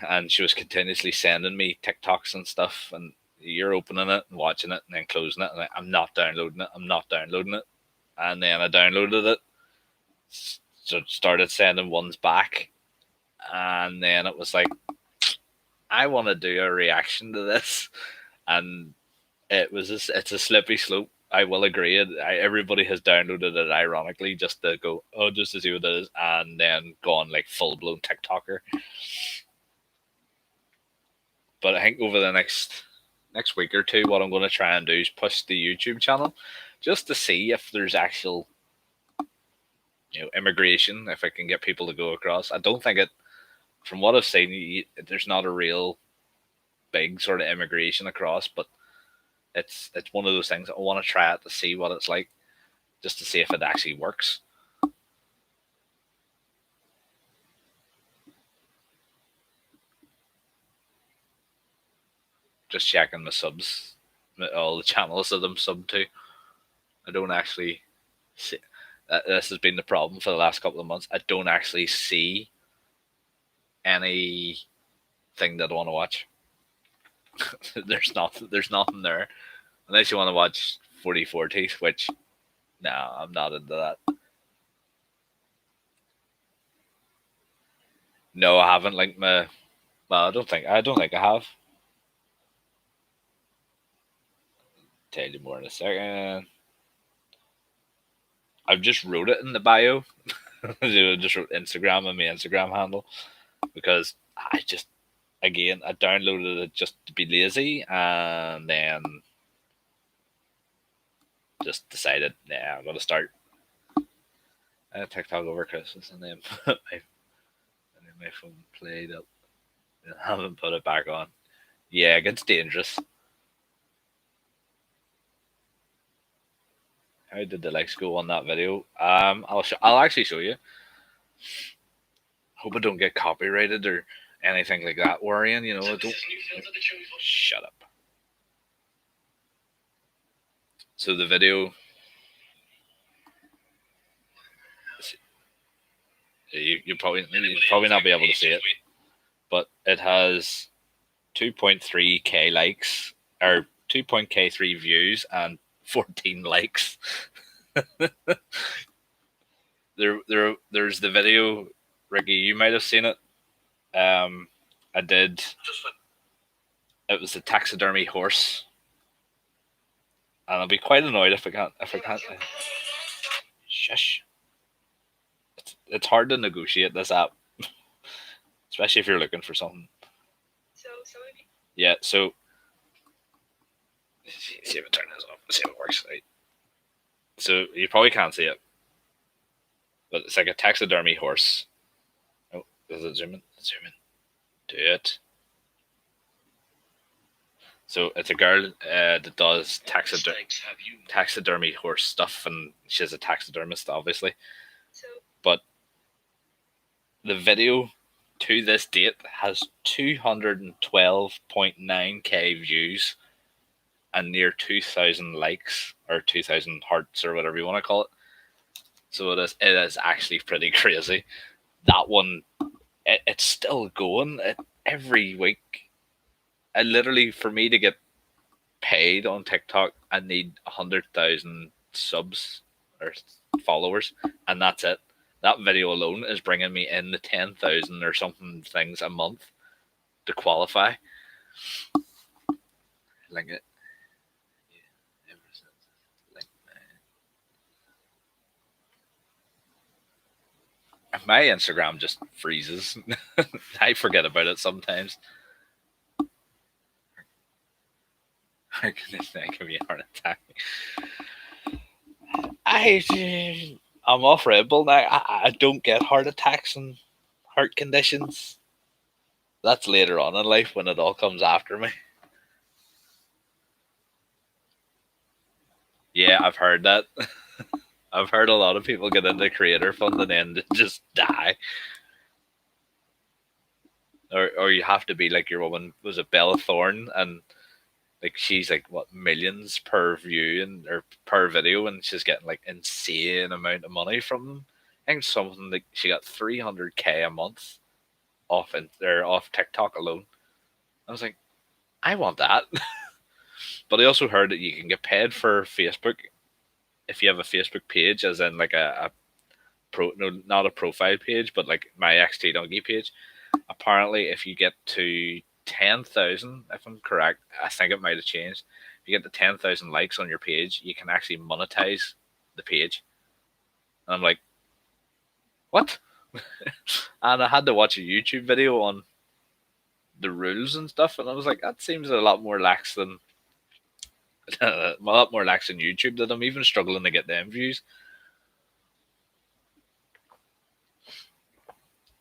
and she was continuously sending me TikToks and stuff, and you're opening it and watching it and then closing it, and I'm not downloading it. I'm not downloading it, and then I downloaded it, so started sending ones back, and then it was like, I want to do a reaction to this, and it's a slippery slope. I will agree. Everybody has downloaded it ironically just to go, oh, just to see what it is, and then gone like full blown TikToker. But I think over the next week or two, what I'm going to try and do is push the YouTube channel just to see if there's actual immigration, if I can get people to go across. I don't think it, from what I've seen, there's not a real big sort of immigration across, but it's one of those things. I want to try it to see what it's like, just to see if it actually works. Just checking my subs, all the channels that I'm sub to. I don't actually see. This has been the problem for the last couple of months. I don't actually see anything that I want to watch. There's nothing there unless you want to watch 4040, which no, I'm not into that. No, I haven't linked my. Well, I don't think I have. Tell you more in a second. I've just wrote it in the bio. I just wrote Instagram and my Instagram handle because I just again I downloaded it just to be lazy and then just decided, yeah, I'm gonna start. I had TikTok over Christmas, and then my phone played up. I haven't put it back on. Yeah, it gets dangerous. How did the likes go on that video? I'll actually show you. Hope I don't get copyrighted or anything like that. Worrying, you know. I don't. Shut up. So the video, you probably not be able to see it, but it has 2.3k likes or 2.k3 views and 14 likes. There's the video, Ricky. You might have seen it. I did. It was a taxidermy horse, and I'll be quite annoyed if I can't. Shush. It's hard to negotiate this app, especially if you're looking for something. Yeah. So see if I turn this off. See if it works. Right. So you probably can't see it, but it's like a taxidermy horse. Oh, does it zoom in? Zoom in. Do it. So it's a girl that does taxidermy horse stuff, and she's a taxidermist, obviously. But the video to this date has 212.9k views and near 2,000 likes or 2,000 hearts or whatever you want to call it. So it is actually pretty crazy. That one, it's still going every week. I literally, for me to get paid on TikTok, I need 100,000 subs or followers, and that's it. That video alone is bringing me in the 10,000 or something things a month to qualify. Link it. My Instagram just freezes. I forget about it sometimes. I'm give me a heart attack. I'm off Red Bull now. I don't get heart attacks and heart conditions. That's later on in life when it all comes after me. Yeah, I've heard that. I've heard a lot of people get into creator fund and then just die. Or you have to be like your woman, was it Bella Thorne, and like she's like what millions per view and or per video, and she's getting like insane amount of money from them. I think something like she got 300k a month off off TikTok alone. I was like, I want that. But I also heard that you can get paid for Facebook if you have a Facebook page, as in like a no, not a profile page, but like my XT Donkey page. Apparently, if you get to 10,000, if I'm correct, I think it might have changed. If you get to 10,000 likes on your page, you can actually monetize the page. And I'm like, what? And I had to watch a YouTube video on the rules and stuff, and I was like, that seems a lot more lax than a lot more lax than YouTube. That I'm even struggling to get them views.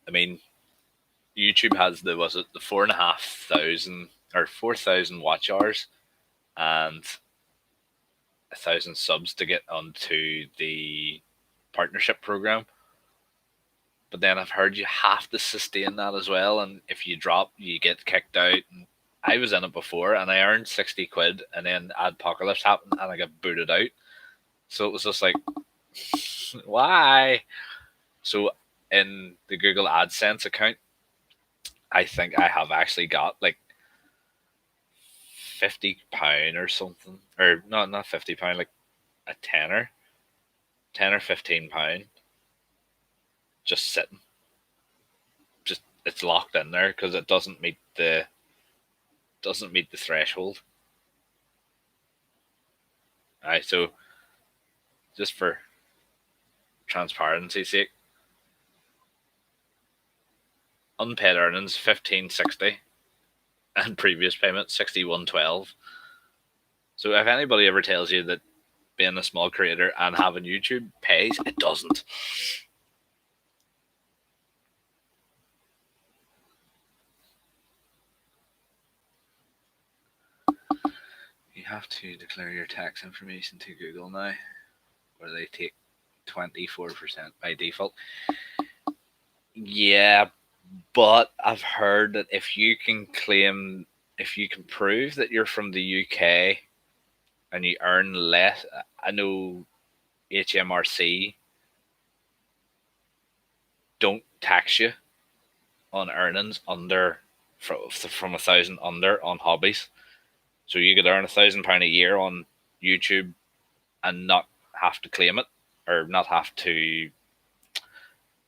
I mean, YouTube has the 4,500 or 4,000 watch hours and 1,000 subs to get onto the partnership program. But then I've heard you have to sustain that as well, and if you drop, you get kicked out. And I was in it before, and I earned 60 quid, and then Adpocalypse happened, and I got booted out. So it was just like, why? So in the Google AdSense account, I think I have actually got like £50 or something, or not £50, like a tenner, £10 or £15, just sitting. Just it's locked in there because it doesn't meet the threshold. Alright, so just for transparency's sake, unpaid earnings 1560 and previous payment 6112. So if anybody ever tells you that being a small creator and having YouTube pays. It doesn't. You have to declare your tax information to Google now, where they take 24% by default. Yeah, but I've heard that if you can prove that you're from the UK and you earn less, I know HMRC don't tax you on earnings under from 1,000 under on hobbies. So you could earn £1,000 a year on YouTube and not have to claim it or not have to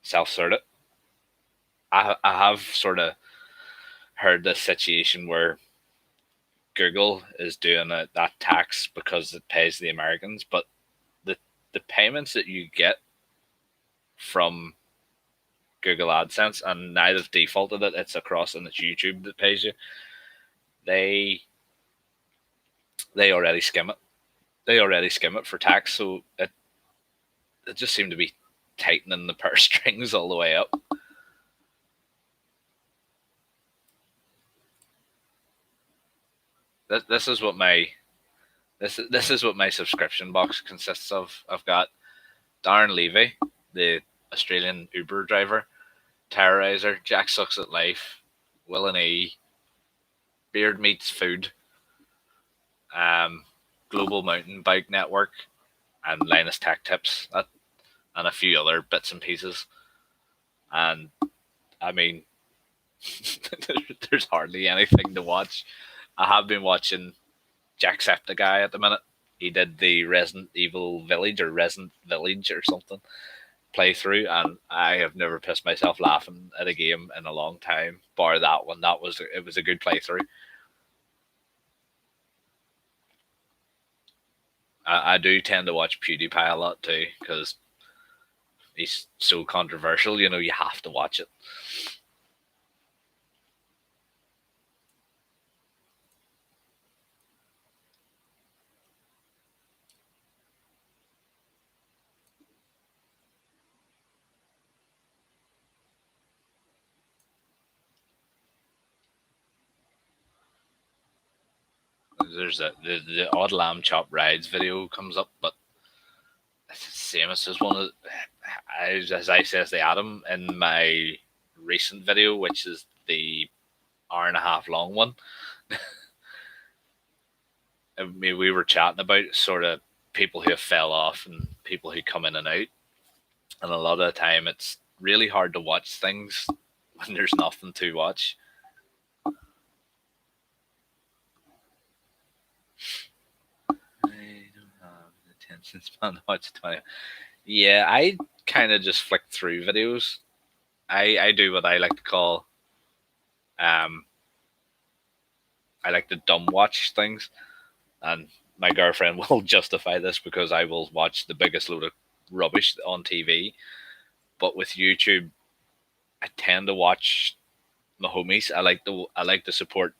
self-cert it. I have sort of heard this situation where Google is doing that tax because it pays the Americans, but the the payments that you get from Google AdSense, and now they've defaulted it, it's across and it's YouTube that pays you. They already skim it. They already skim it for tax, so it just seemed to be tightening the purse strings all the way up. This is what my this is what my subscription box consists of. I've got Darren Levy, the Australian Uber driver, Terrorizer, Jack Sucks at Life, Will and E, Beard Meets Food, Global Mountain Bike Network, and Linus Tech Tips, and a few other bits and pieces. And I mean, there's hardly anything to watch. I have been watching Jacksepticeye at the minute. He did the Resident Evil Village or Resident Village or something playthrough, and I have never pissed myself laughing at a game in a long time. Bar that one, it was a good playthrough. I do tend to watch PewDiePie a lot too because he's so controversial. You know, you have to watch it. There's the odd lamb chop rides video comes up, but it's the same as this one. As I says the Adam in my recent video, which is the hour and a half long one. I mean, we were chatting about sort of people who have fell off and people who come in and out, and a lot of the time it's really hard to watch things when there's nothing to watch. I don't have the attention span to watch 20. Yeah, I kind of just flick through videos. I do what I like to call um I like to dumb watch things, and my girlfriend will justify this because I will watch the biggest load of rubbish on TV. But with YouTube, I tend to watch my homies. I like to support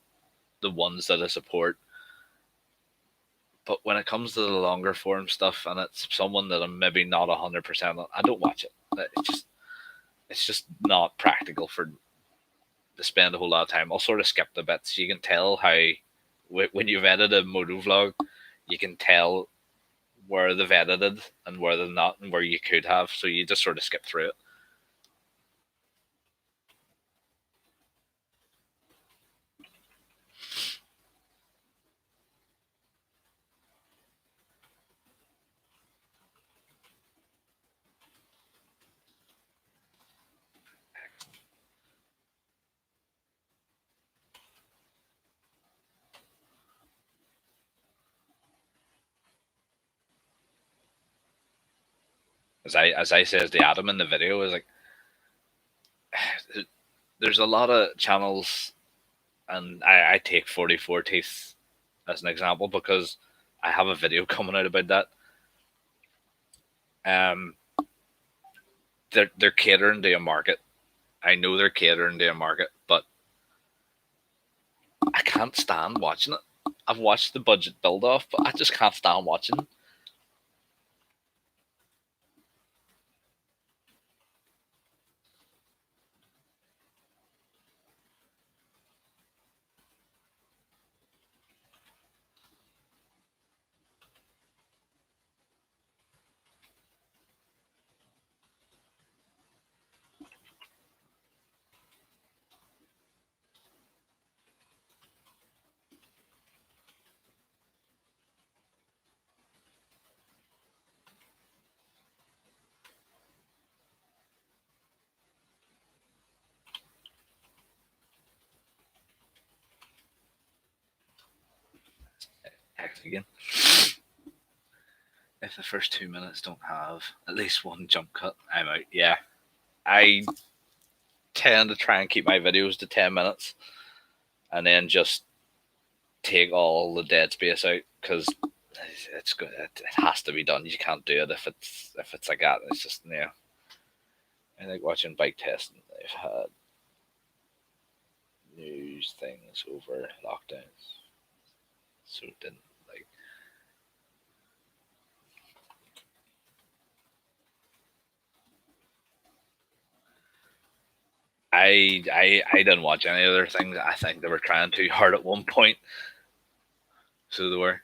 the ones that I support. But when it comes to the longer form stuff and it's someone that I'm maybe not 100% on, I don't watch it. It's just not practical for to spend a whole lot of time. I'll sort of skip the bits. You can tell how when you've edited a moto vlog, you can tell where they've edited and where they're not and where you could have. So you just sort of skip through it. As I says the Adam in the video is like there's a lot of channels, and I take 44 Teeth as an example because I have a video coming out about that. Um, they're catering to a market. I know they're catering to a market, but I can't stand watching it. I've watched the budget build off, but I just can't stand watching. again. If the first 2 minutes don't have at least one jump cut, I'm out. Yeah, I tend to try and keep my videos to 10 minutes, and then just take all the dead space out because it's good. It has to be done. You can't do it if it's like that. It's just I like watching bike testing. They've had news things over lockdowns, so it didn't like. I didn't watch any other things. I think they were trying too hard at one point, so they were.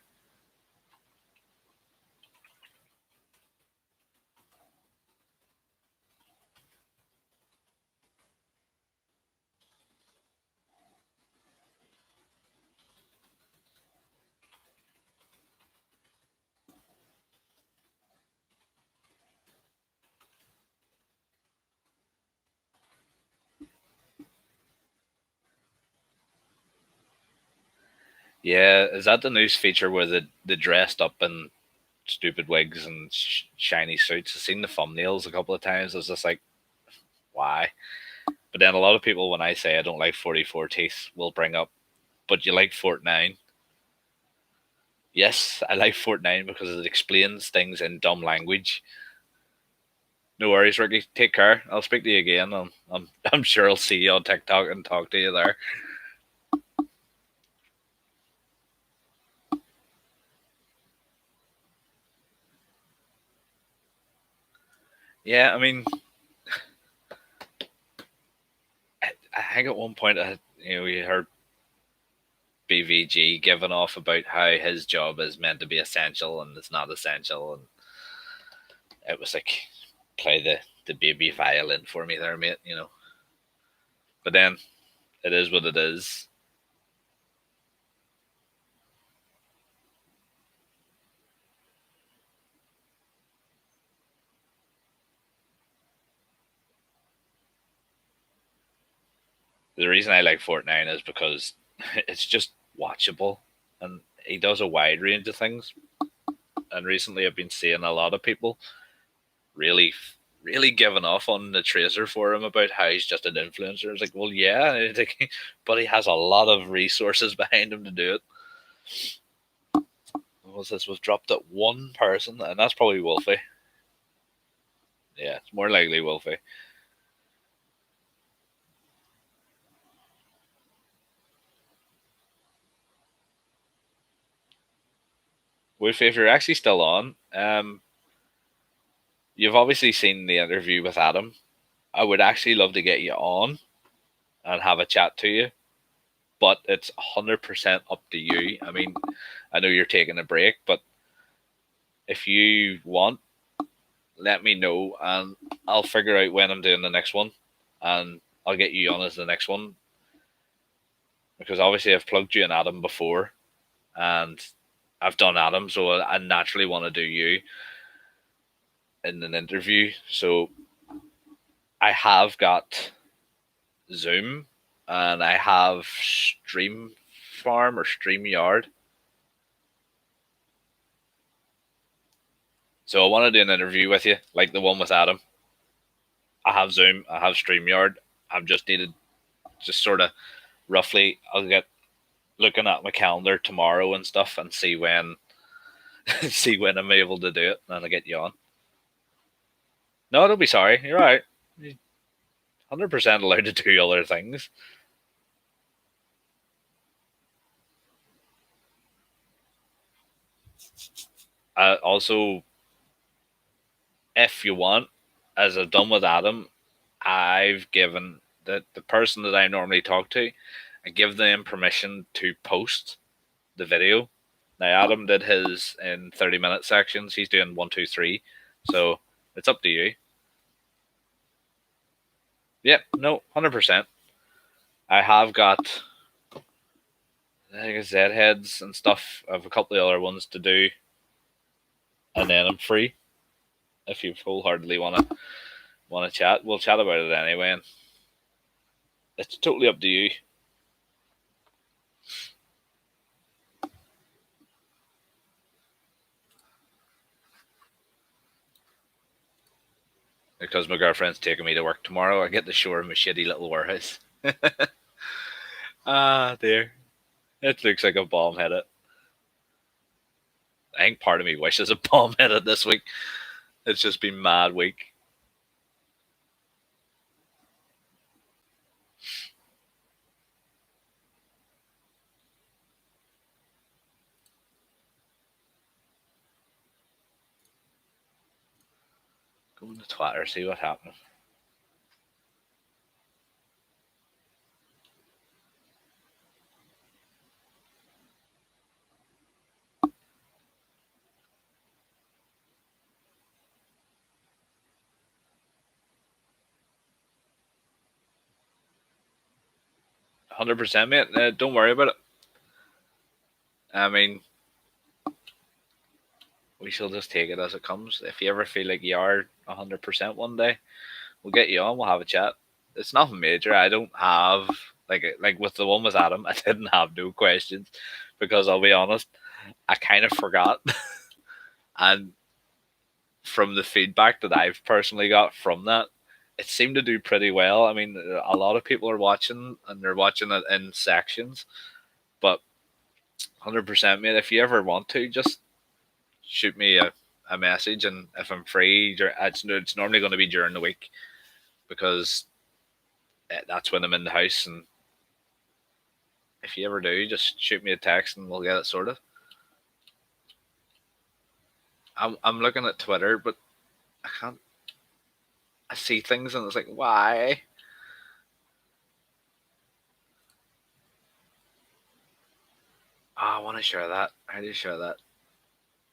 Yeah, is that the news feature where they dressed up in stupid wigs and shiny suits? I've seen the thumbnails a couple of times. I was just like, why? But then a lot of people, when I say I don't like 44 Teeth, will bring up, but you like Fortnite. Yes, I like Fortnite because it explains things in dumb language. No worries, Ricky. Take care. I'll speak to you again. I'm sure I'll see you on TikTok and talk to you there. Yeah, I mean, I think at one point, we heard BVG giving off about how his job is meant to be essential and it's not essential, and it was like, play the baby violin for me there, mate. But then it is what it is. The reason I like Fortnite is because it's just watchable, and he does a wide range of things. And recently, I've been seeing a lot of people really, really giving off on the Tracer for him about how he's just an influencer. It's like, well, yeah, but he has a lot of resources behind him to do it. What was this? We've dropped at one person, and that's probably Wolfie. Yeah, it's more likely Wolfie. Wolfie, if you're actually still on, you've obviously seen the interview with Adam. I would actually love to get you on and have a chat to you, but it's 100% up to you. I mean, I know you're taking a break, but if you want, let me know and I'll figure out when I'm doing the next one, and I'll get you on as the next one, because obviously I've plugged you in Adam before and I've done Adam, so I naturally want to do you in an interview. So I have got Zoom and I have Stream Farm or StreamYard. So I want to do an interview with you, like the one with Adam. I have Zoom, I have StreamYard. I've just needed just sort of roughly. I'll get looking at my calendar tomorrow and stuff and see when see when I'm able to do it, and I'll get you on. No, don't be sorry. You're all right. 100% allowed to do other things. Also, if you want, as I've done with Adam, I've given the person that I normally talk to, I give them permission to post the video. Now Adam did his in 30-minute sections. He's doing 1, 2, 3. So it's up to you. Yep, no, 100%. I have got, I think, Z heads and stuff. I have a couple of other ones to do, and then I'm free. If you wholeheartedly want to chat, we'll chat about it anyway. And it's totally up to you. because my girlfriend's taking me to work tomorrow. I get to show her my shitty little warehouse. Ah, dear. It looks like a bomb hit it. I think part of me wishes a bomb hit it this week. It's just been mad week. Go on the Twitter, see what happened. 100%, mate. Don't worry about it. I mean, we shall just take it as it comes. If you ever feel like you are 100% one day, we'll get you on. We'll have a chat. It's nothing major. I don't have like with the one with Adam. I didn't have no questions because I'll be honest, I kind of forgot. And from the feedback that I've personally got from that, it seemed to do pretty well. I mean, a lot of people are watching and they're watching it in sections, but 100%, mate. If you ever want to, just shoot me a message, and if I'm free, it's normally going to be during the week because that's when I'm in the house. And if you ever do, just shoot me a text and we'll get it sorted. I'm looking at Twitter, but I can't. I see things and it's like, why? Oh, I want to share that. How do you share that?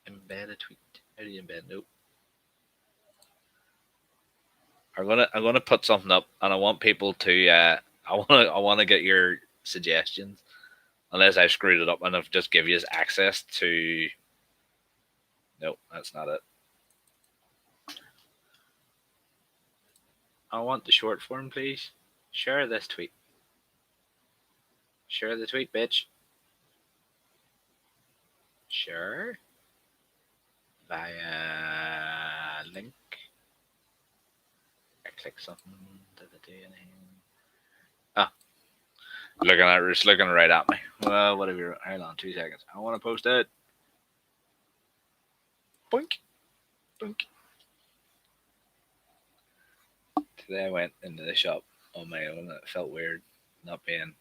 Embed a tweet. How do you embed? Nope. I'm gonna put something up, and I want people to. I wanna get your suggestions. Unless I've screwed it up and I've just give you access to. Nope, that's not it. I want the short form, please. Share this tweet. Share the tweet, bitch. Share via link. I click something. Did it do anything? Ah, it's looking right at me. Well, whatever. Hold on, 2 seconds. I want to post it. Boink, boink. Today I went into the shop on my own. It felt weird not being in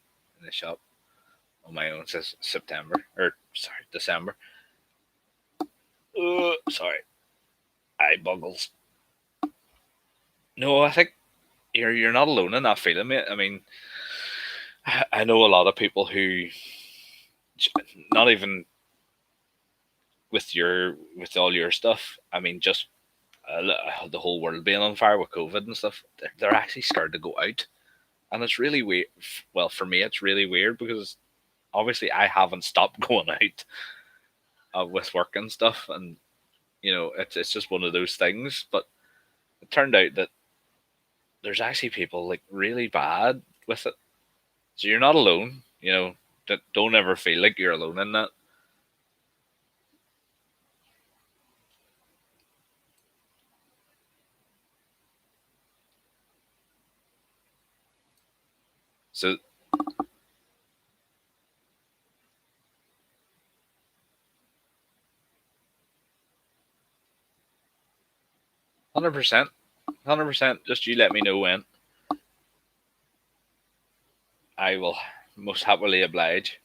the shop on my own since September or sorry December. Sorry, eye buggles. No, I think you're not alone in that feeling, mate. I mean, I know a lot of people who, not even with all your stuff. I mean, just the whole world being on fire with COVID and stuff. They're actually scared to go out, and it's really weird. Well, for me, it's really weird because obviously I haven't stopped going out with work and stuff, and it's just one of those things. But it turned out that there's actually people like really bad with it. So you're not alone. Don't ever feel like you're alone in that. So 100%, 100%. Just you let me know when. I will most happily oblige.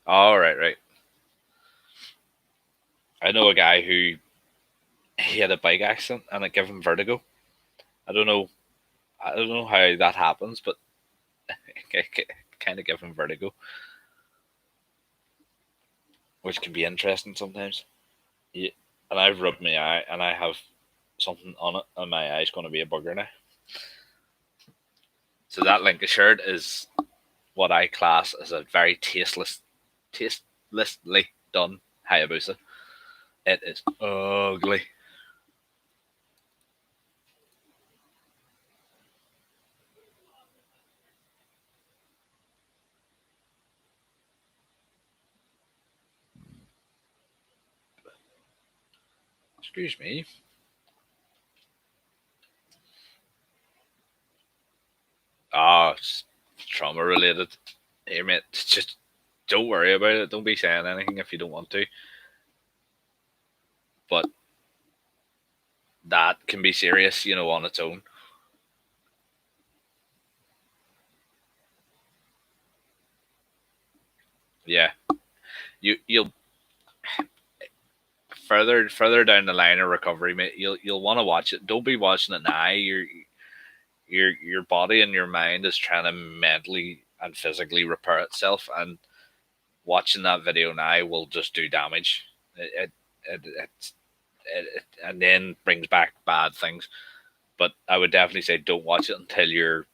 All right, right. I know a guy who he had a bike accident and it gave him vertigo. I don't know. I don't know how that happens, but it kind of gave him vertigo, which can be interesting sometimes. Yeah. And I've rubbed my eye, and I have something on it, and my eye's going to be a bugger now. So that Lincoln shirt is what I class as a very tastelessly done Hayabusa. It is ugly. Excuse me. Ah, it's trauma related. Here, mate. Just don't worry about it. Don't be saying anything if you don't want to. But that can be serious, on its own. Yeah, you'll further down the line of recovery, mate. You'll want to watch it. Don't be watching it now. Your body and your mind is trying to mentally and physically repair itself, and watching that video now will just do damage. It and then brings back bad things. But I would definitely say don't watch it until you're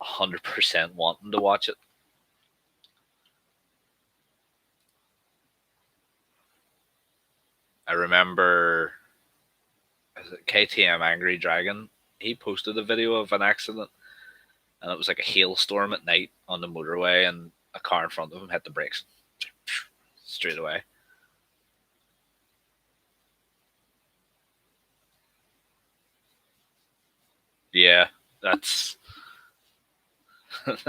100% wanting to watch it. I remember, is it KTM Angry Dragon? He posted a video of an accident, and it was like a hailstorm at night on the motorway, and a car in front of him hit the brakes straight away. Yeah, that's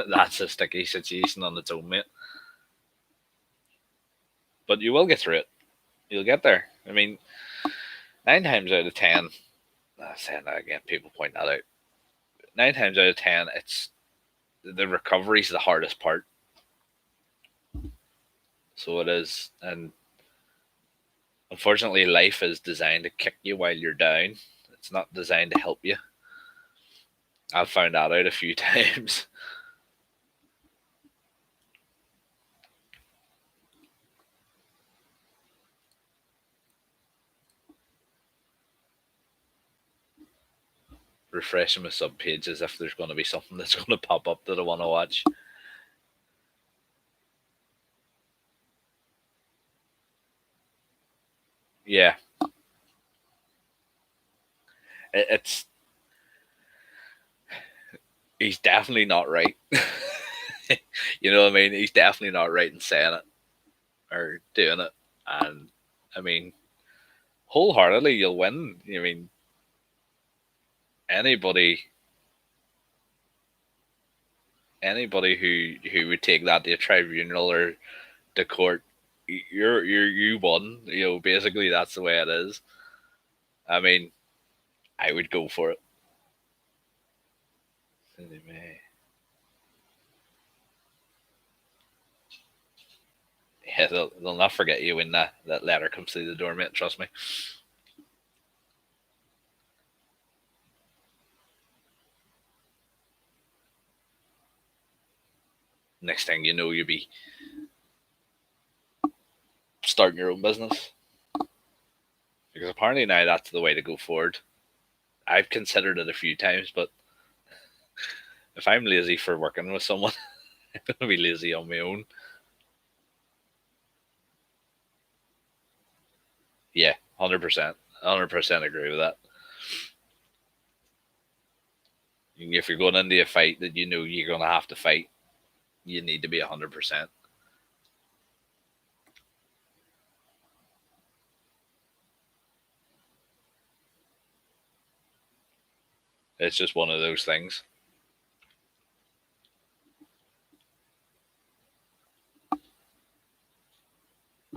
that's a sticky situation on its own, mate. But you will get through it. You'll get there. I mean, 9 times out of 10, saying that again, people point that out. 9 times out of 10, it's the recovery is the hardest part. So it is, and unfortunately, life is designed to kick you while you're down. It's not designed to help you. I've found that out a few times. Refreshing my sub pages if there's going to be something that's going to pop up that I want to watch. Yeah, it's he's definitely not right. You know what I mean? He's definitely not right in saying it or doing it. And I mean, wholeheartedly, you'll win. I mean, anybody, anybody who would take that to a tribunal or the court, you won. Basically that's the way it is. I mean, I would go for it. Yeah, they'll not forget you when that letter comes through the door, mate. Trust me. Next thing you know, you'll be starting your own business because apparently now that's the way to go forward. I've considered it a few times, but if I'm lazy for working with someone, I'm gonna be lazy on my own. Yeah, 100%, 100% agree with that. If you're going into a fight that you know you're gonna have to fight, you need to be 100%. It's just one of those things.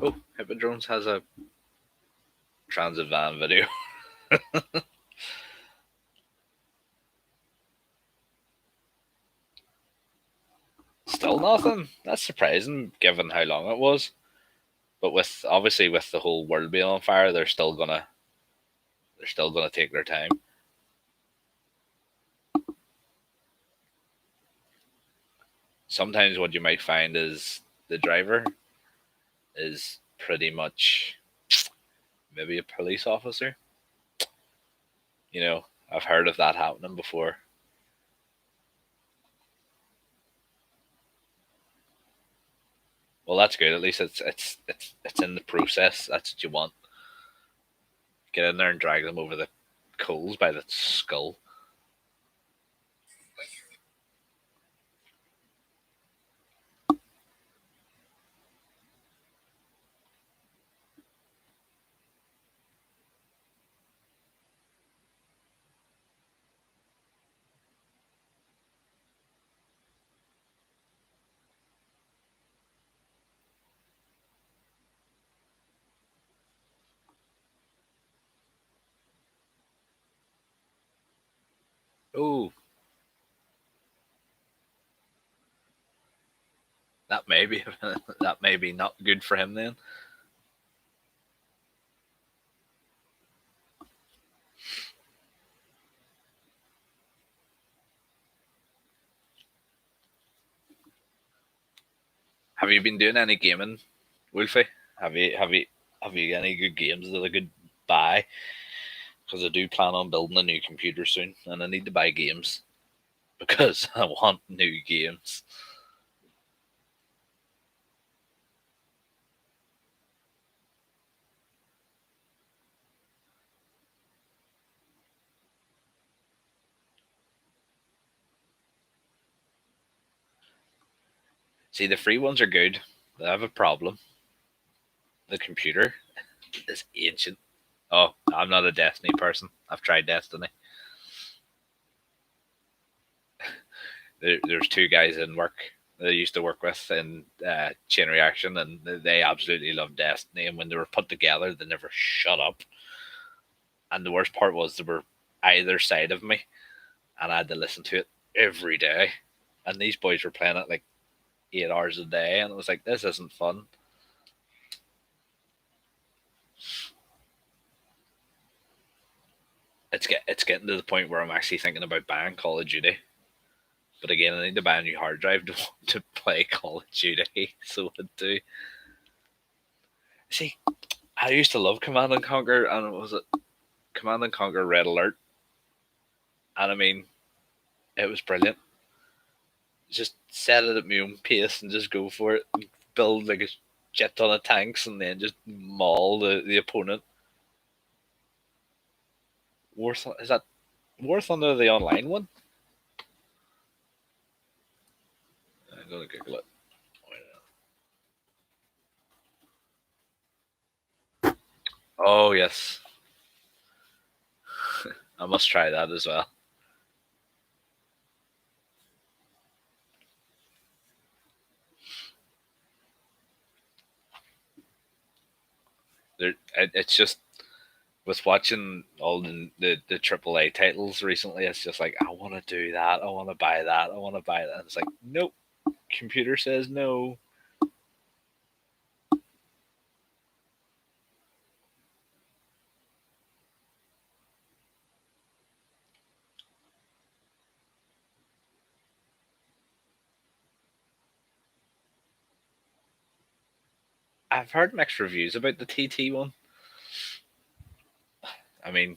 Oh, Hippodrones has a transit van video. Still nothing. That's surprising given how long it was. But with obviously with the whole world being on fire, they're still gonna take their time. Sometimes what you might find is the driver is pretty much maybe a police officer. I've heard of that happening before. Well, that's good. At least it's in the process. That's what you want. Get in there and drag them over the coals by the skull. Oh, that may be that may be not good for him then. Have you been doing any gaming, Wolfie? Have you any good games that I could buy? Because I do plan on building a new computer soon, and I need to buy games because I want new games. See, the free ones are good. But I have a problem. The computer is ancient. Oh, I'm not a Destiny person. I've tried Destiny. There's two guys in work that I used to work with in Chain Reaction, and they absolutely love Destiny. And when they were put together, they never shut up. And the worst part was they were either side of me, and I had to listen to it every day. And these boys were playing it like 8 hours a day, and it was like, this isn't fun. It's getting to the point where I'm actually thinking about buying Call of Duty. But again, I need to buy a new hard drive to play Call of Duty. So I do. See, I used to love Command and Conquer, and it was Command and Conquer Red Alert, and I mean, it was brilliant. Just set it at my own pace and just go for it. And build like a jet ton of tanks, and then just maul the opponent. Is that War Thunder the online one? I'm gonna Google it. Oh yes, I must try that as well. It's just with watching all the AAA titles recently. It's just like I want to do that. I want to buy that. I want to buy that. And it's like nope. Computer says no. I've heard mixed reviews about the TT one. I mean,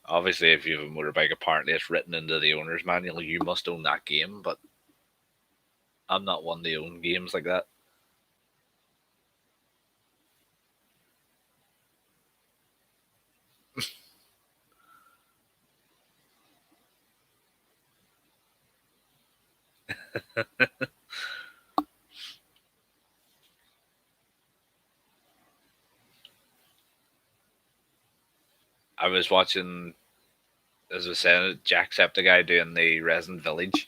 obviously, if you have a motorbike, apparently it's written into the owner's manual. You must own that game, but I'm not one to own games like that. I was watching, as I said, Jacksepticeye doing the Resident Village,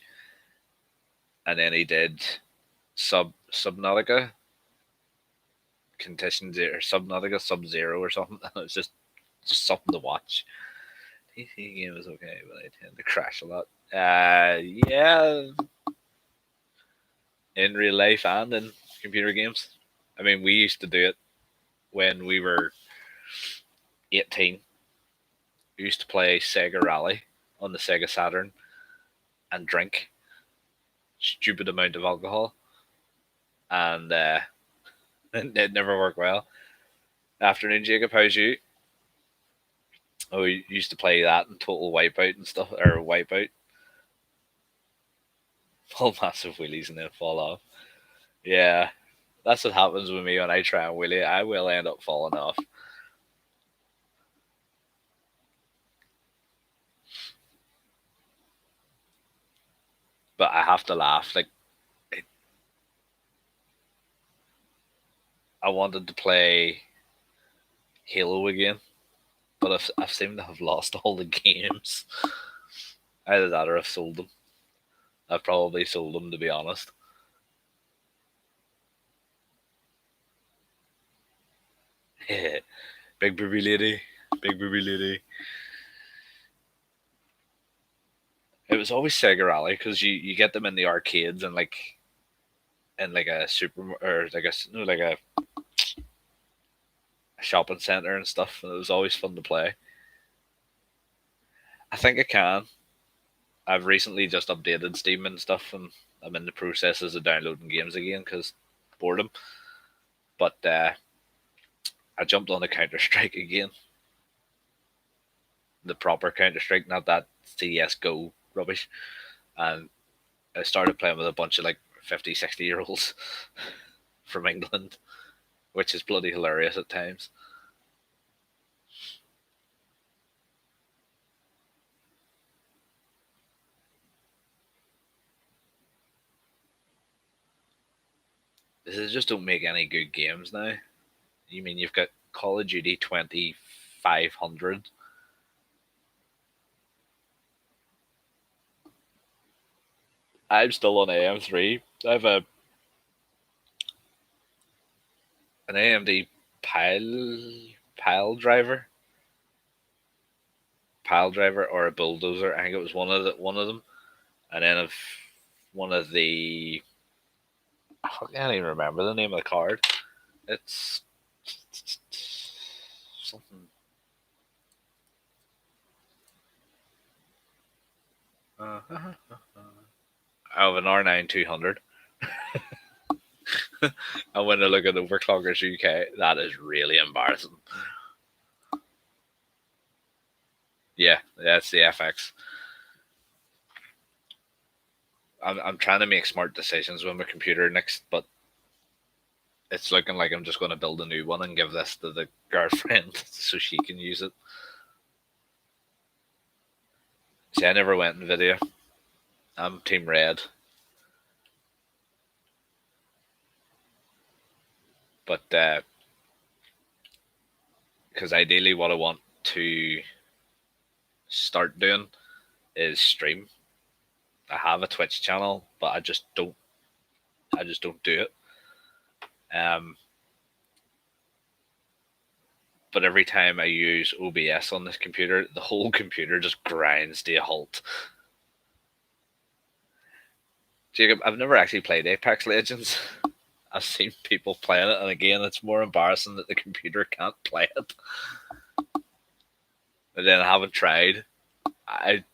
and then he did Subnautica Condition Zero or Subnautica Sub Zero or something. And it was just something to watch. PC game is okay, but I tend to crash a lot. Yeah, in real life and in computer games. I mean, we used to do it when we were 18. We used to play Sega Rally on the Sega Saturn and drink stupid amount of alcohol, and it never worked well. Afternoon, Jacob, how's you? Oh, we used to play that and Total Wipeout and stuff, or Wipeout. Pull massive wheelies and then fall off. Yeah, that's what happens with me when I try and wheelie. I will end up falling off. But I have to laugh. Like, I wanted to play Halo again, but I've seemed to have lost all the games. Either that or I've sold them. I've probably sold them, to be honest. Big baby lady. Big baby lady. It was always Sega Rally because you get them in the arcades and like in like a super or like a no like a shopping center and stuff. And it was always fun to play. I think I can. I've recently just updated Steam and stuff, and I'm in the processes of downloading games again because boredom. But I jumped on the Counter Strike again, the proper Counter Strike, not that CS:GO rubbish. And I started playing with a bunch of like 50, 60 year olds from England, which is bloody hilarious at times. They just don't make any good games now. You mean you've got Call of Duty 2500? I'm still on AM3. I have an AMD pile driver, or a bulldozer. I think it was one of them, and then of one of the I can't even remember the name of the card. It's something. I have an R9 200. And when I look at Overclockers UK, that is really embarrassing. Yeah, that's the FX. I'm trying to make smart decisions with my computer next, but it's looking like I'm just going to build a new one and give this to the girlfriend so she can use it. See, I never went in video. I'm Team Red, but because ideally, what I want to start doing is stream. I have a Twitch channel, but I just don't. I just don't do it. Um, but every time I use OBS on this computer, the whole computer just grinds to a halt. Jacob, I've never actually played Apex Legends. I've seen people playing it, and again, it's more embarrassing that the computer can't play it. And then I haven't tried. I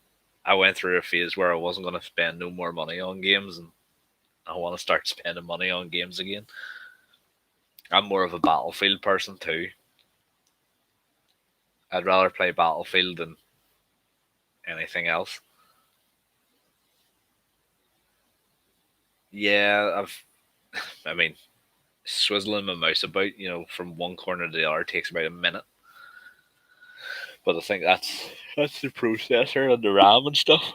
I went through a phase where I wasn't going to spend no more money on games, and I want to start spending money on games again. I'm more of a Battlefield person too. I'd rather play Battlefield than anything else. Yeah, I mean, swizzling my mouse about, from one corner to the other takes about a minute. But I think that's the processor and the RAM and stuff.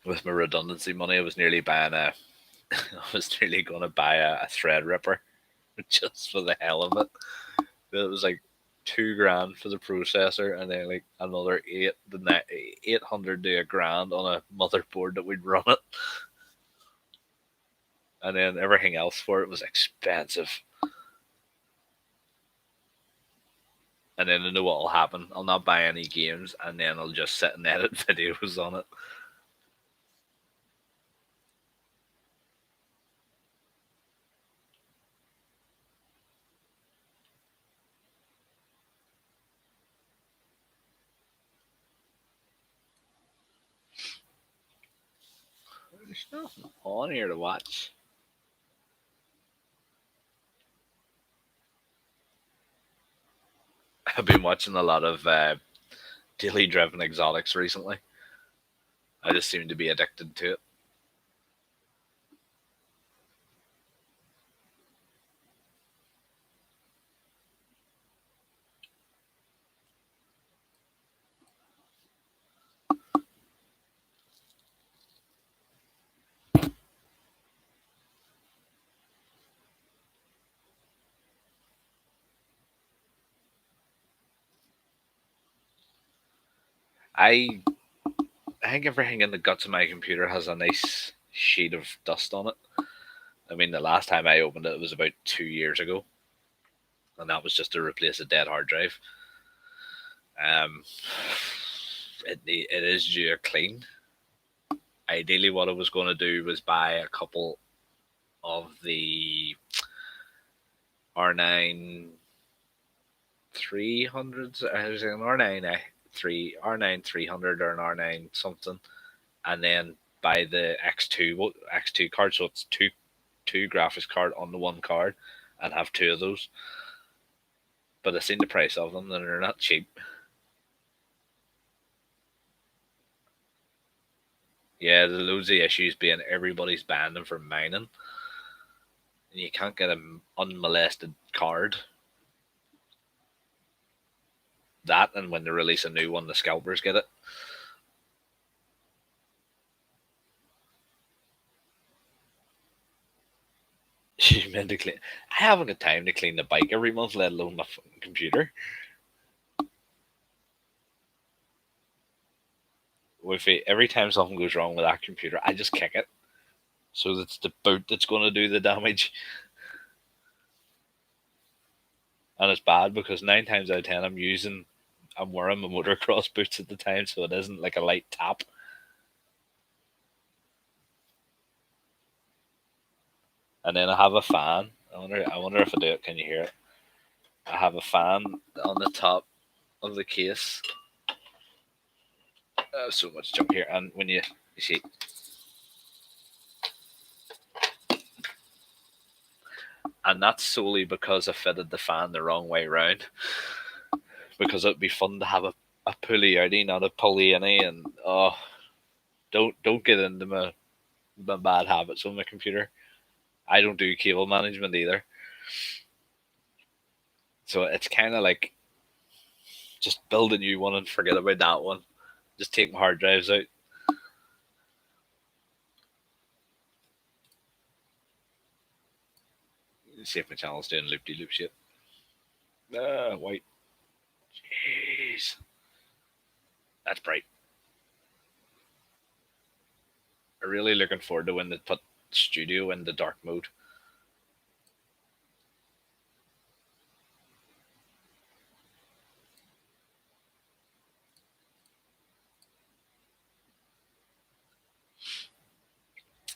With my redundancy money, I was nearly buying a. I was nearly going to buy a Threadripper, just for the hell of it. It was like 2 grand for the processor, and then like another 800 to a grand on a motherboard that would run it, and then everything else for it was expensive. And then I know what will happen. I'll not buy any games, and then I'll just sit and edit videos on it. There's nothing on here to watch. I've been watching a lot of daily driven exotics recently. I just seem to be addicted to it. I I think everything in the guts of my computer has a nice sheet of dust on it. I mean, the last time I opened it was about 2 years ago, and that was just to replace a dead hard drive. Um, it is due a clean. Ideally, what I was going to do was buy a couple of the R9 300s. I was an R9 300 or an R9 something, and then buy the X2 card. So it's two graphics card on the one card, and have two of those. But I've seen the price of them, and they're not cheap. Yeah, there's loads of issues being everybody's banned them from mining, and you can't get an unmolested card. That, and when they release a new one, the scalpers get it. You meant to clean. I haven't got time to clean the bike every month, let alone my computer. With it, every time something goes wrong with that computer, I just kick it. So it's the boot that's going to do the damage, and it's bad because 9 times out of 10 I'm wearing my motocross boots at the time, so it isn't like a light tap. And then I have a fan. I wonder if I do it. Can you hear it? I have a fan on the top of the case. So much junk here, and when you see, and that's solely because I fitted the fan the wrong way round. Because it'd be fun to have a pulley outie, not a pulley innie, and don't get into my bad habits on my computer. I don't do cable management either, so it's kind of like just build a new one and forget about that one. Just take my hard drives out. See if my channel's doing loop de loop shit. White. Jeez, that's bright. I'm really looking forward to when they put studio in the dark mode.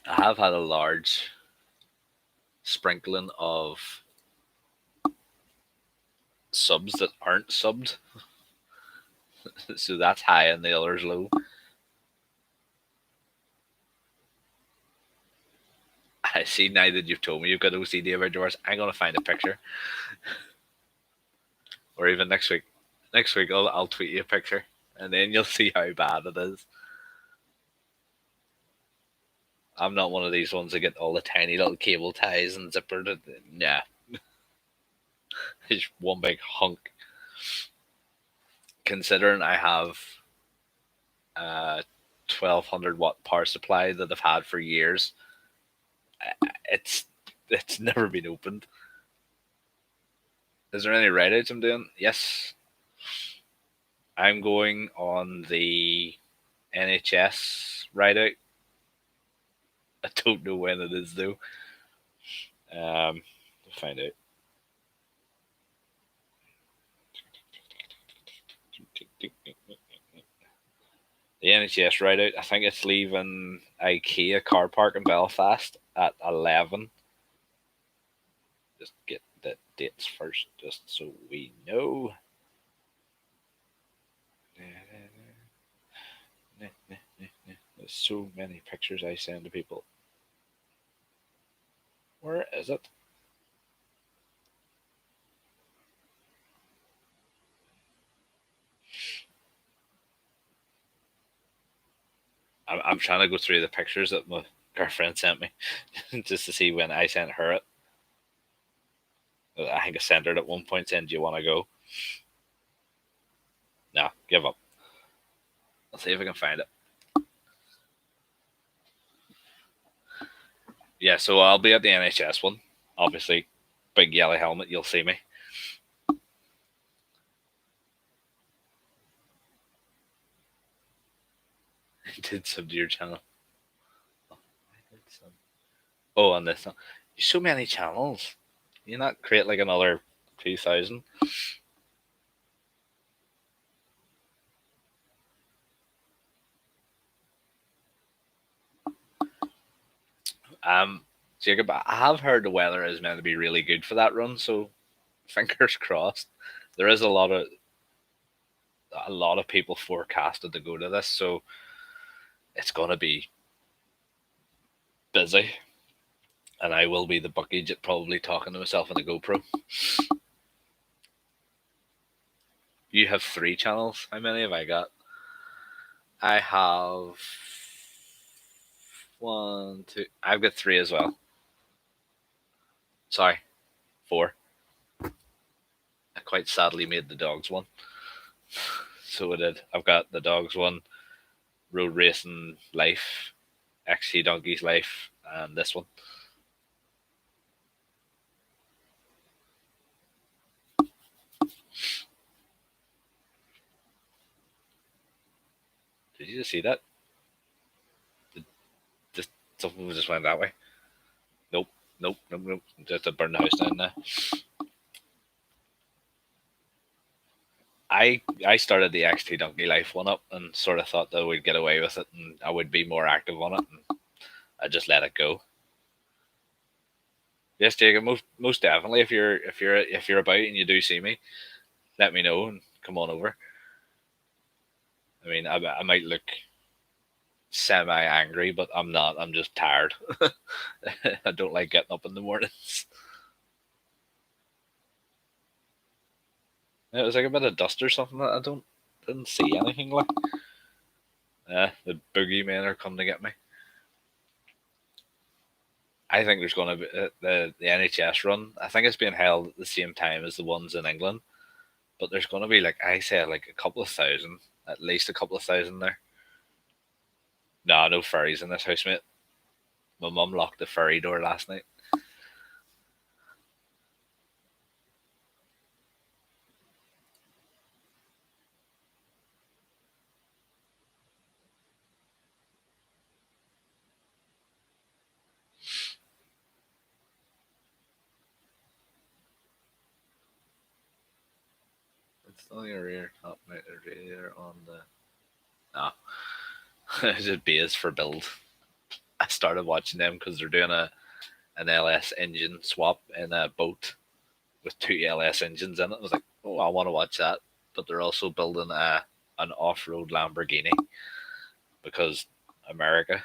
I have had a large sprinkling of subs that aren't subbed, so that's high and the other's low. I see now that you've told me you've got OCD about yours. I'm gonna find a picture, or even next week. Next week I'll tweet you a picture, and then you'll see how bad it is. I'm not one of these ones that get all the tiny little cable ties and zipper. Nah, it's one big hunk. Considering I have a 1200-watt power supply that I've had for years, it's never been opened. Is there any write-outs I'm doing? Yes, I'm going on the NHS write-out. I don't know when it is though. We'll find out. The NHS write-out. I think it's leaving IKEA car park in Belfast at 11. Just get the dates first, just so we know. There's so many pictures I send to people. Where is it? I'm trying to go through the pictures that my girlfriend sent me just to see when I sent her it. I think I sent her it at one point saying, "Do you want to go?" No, give up. I'll see if I can find it. Yeah, so I'll be at the NHS one. Obviously, big yellow helmet. You'll see me. I did sub to your channel. Oh, on this one. There's so many channels. You not create like another 2,000? Jacob, I have heard the weather is meant to be really good for that run, so fingers crossed. There is a lot of people forecasted to go to this, so it's going to be busy, and I will be the bucky probably talking to myself on the GoPro. You have 3 channels. How many have I got? I have one, two. I've got 3 as well. Sorry, 4. I quite sadly made the dogs one. So I did. I've got the dogs one, road racing life, XC Donkeys life, and this one. Did you just see that? Just something just went that way. Nope, nope. Just to burn the house down now. I started the XT Donkey Life one up and sort of thought that I would get away with it and I would be more active on it, and I just let it go. Yes, Jacob, most definitely. If you're about and you do see me, let me know and come on over. I mean, I might look semi angry, but I'm not. I'm just tired. I don't like getting up in the mornings. It was like a bit of dust or something. That I didn't see anything like. The boogeymen are coming to get me. I think there's going to be the NHS run. I think it's being held at the same time as the ones in England, but there's going to be, like I said, like a couple of thousand, at least a couple of thousand there. No, no furries in this house, mate. My mum locked the furry door last night. It's only a rear top mounted radiator on the. No, it's just beers for build. I started watching them because they're doing an LS engine swap in a boat with 2 LS engines in it. I was like, oh, I want to watch that. But they're also building an off road Lamborghini because America.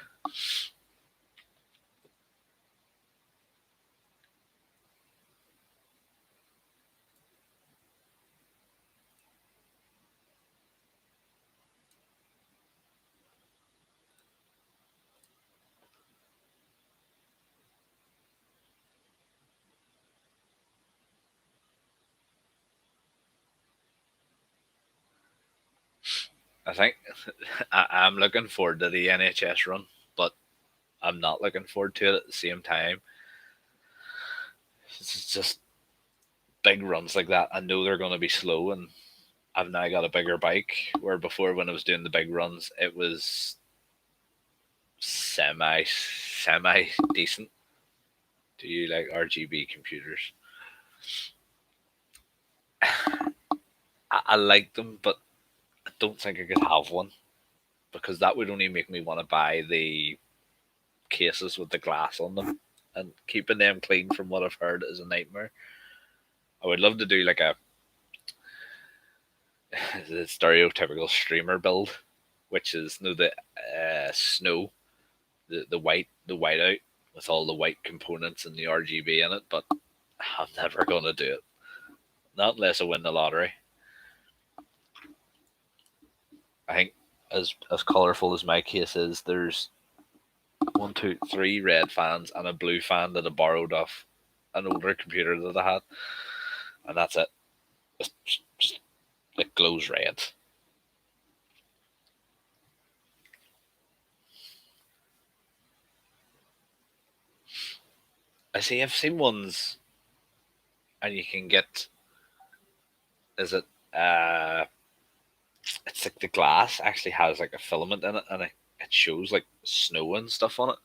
I think I'm looking forward to the NHS run, but I'm not looking forward to it at the same time. It's just big runs like that. I know they're going to be slow, and I've now got a bigger bike. Where before, when I was doing the big runs, it was semi decent. Do you like RGB computers? I like them, but I don't think I could have one because that would only make me want to buy the cases with the glass on them, and keeping them clean, from what I've heard, is a nightmare. I would love to do like a the stereotypical streamer build, which is the snow, the white out with all the white components and the RGB in it. But I'm never gonna do it, not unless I win the lottery. I think as colourful as my case is, there's one, two, 3 red fans and a blue fan that I borrowed off an older computer that I had, and that's it. Just it glows red. I've seen ones, and you can get. Is it? It's like the glass actually has like a filament in it, and it shows like snow and stuff on it.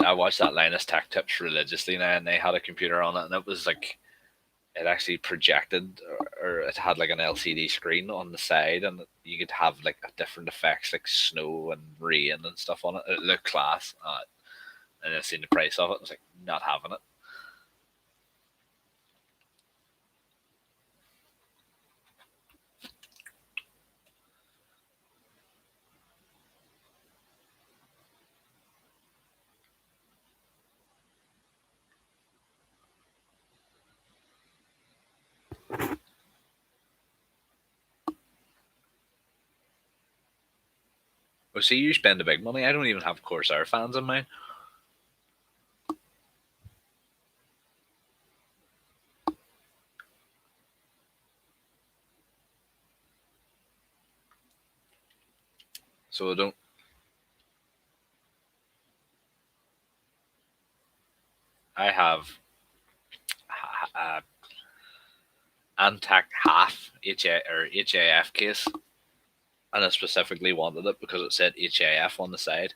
I watched that Linus Tech Tips religiously now, and they had a computer on it, and it was like it actually projected, or it had like an LCD screen on the side, and you could have like different effects like snow and rain and stuff on it. It looked class, and I seen the price of it. I was like, not having it. Well, see, you spend the big money. I don't even have Corsair fans in mine. So I don't. I have Antac half HAF case, and I specifically wanted it because it said HAF on the side,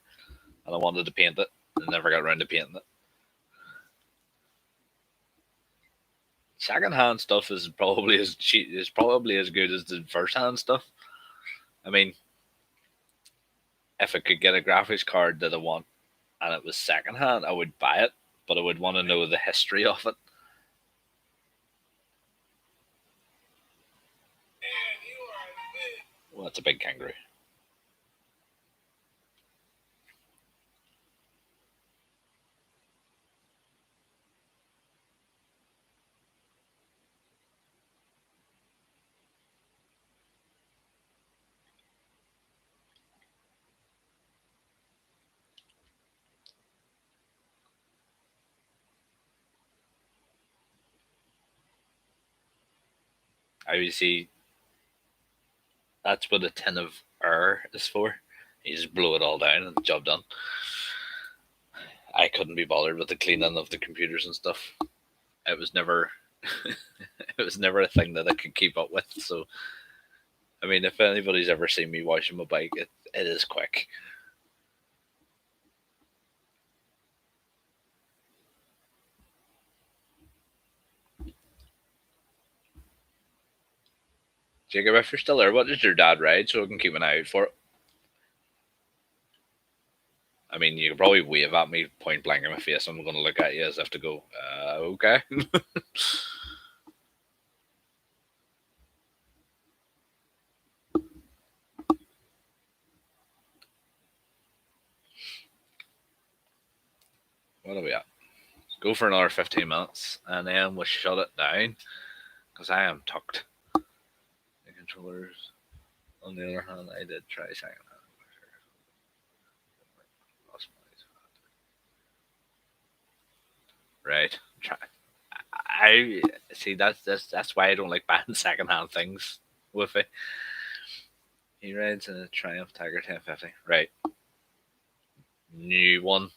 and I wanted to paint it, and never got around to painting it. Second-hand stuff is probably as cheap, is probably as good as the first-hand stuff. I mean, if I could get a graphics card that I want and it was second-hand, I would buy it, but I would want to know the history of it. Well, that's a big kangaroo. I would see that's what a tin of air is for. You just blow it all down and job done. I couldn't be bothered with the cleaning of the computers and stuff. It was never it was never a thing that I could keep up with. So I mean, if anybody's ever seen me washing my bike, it is quick. Jacob, if you're still there, what does your dad ride so I can keep an eye out for it? I mean, you could probably wave at me point blank in my face. I'm going to look at you as if to go, okay. What are we at? Let's go for another 15 minutes and then we'll shut it down because I am tucked. The controllers, on the other hand, I did try second hand. Right. I see that's why I don't like buying second hand things with it. He rides in a Triumph Tiger 1050. Right. New one.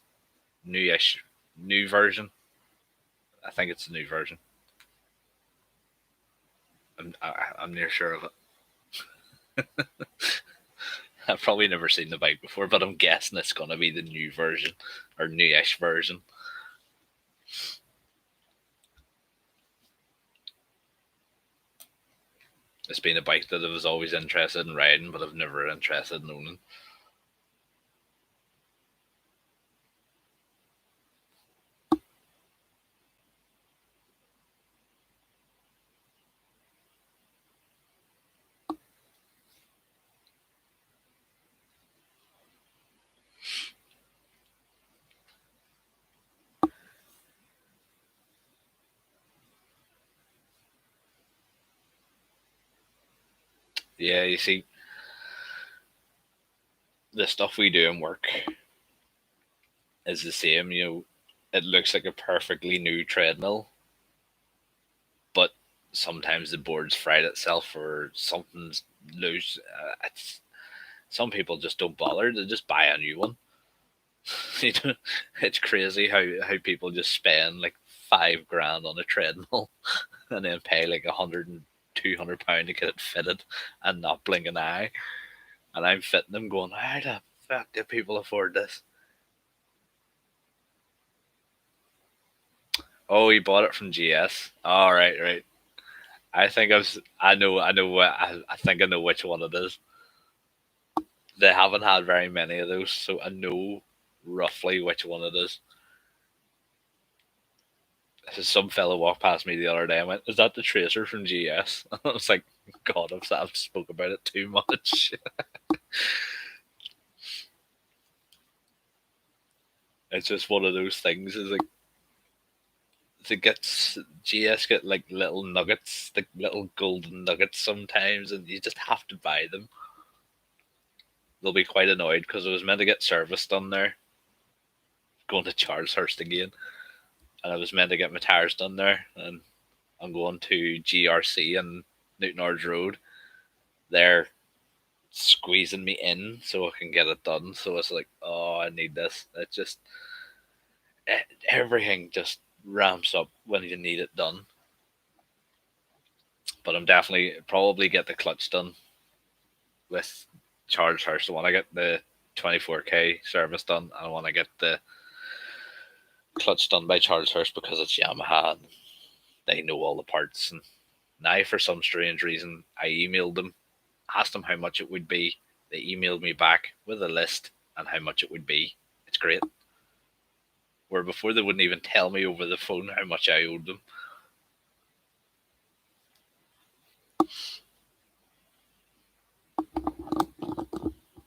Newish. New version. I think it's a new version. I'm near sure of it. I've probably never seen the bike before, but I'm guessing it's going to be the new version or newish version. It's been a bike that I was always interested in riding, but I've never interested in owning. Yeah, you see, the stuff we do in work is the same. It looks like a perfectly new treadmill, but sometimes the board's fried itself or something's loose. Some people just don't bother; they just buy a new one. It's crazy how people just spend like £5 grand on a treadmill and then pay like 100 and £200 to get it fitted and not blink an eye. And I'm fitting them, going, how the fuck do people afford this? Oh, he bought it from GS. All right, right. I think I know what I think I know which one it is. They haven't had very many of those, so I know roughly which one it is. Some fellow walked past me the other day and went, "Is that the Tracer from GS?" I was like, "God, I've spoke about it too much." It's just one of those things. Is like to get GS get like little nuggets, like little golden nuggets sometimes, and you just have to buy them. They'll be quite annoyed because I was meant to get service done there, going to Charleshurst again, and I was meant to get my tires done there, and I'm going to GRC and Newton Ards Road. They're squeezing me in so I can get it done. So it's like, oh, I need this. It just everything just ramps up when you need it done. But I'm definitely probably get the clutch done with Charleshurst. I want to get the 24k service done. I want to get the clutch done by Charleshurst because it's Yamaha. And they know all the parts. And now, for some strange reason, I emailed them, asked them how much it would be. They emailed me back with a list and how much it would be. It's great. Where before they wouldn't even tell me over the phone how much I owed them.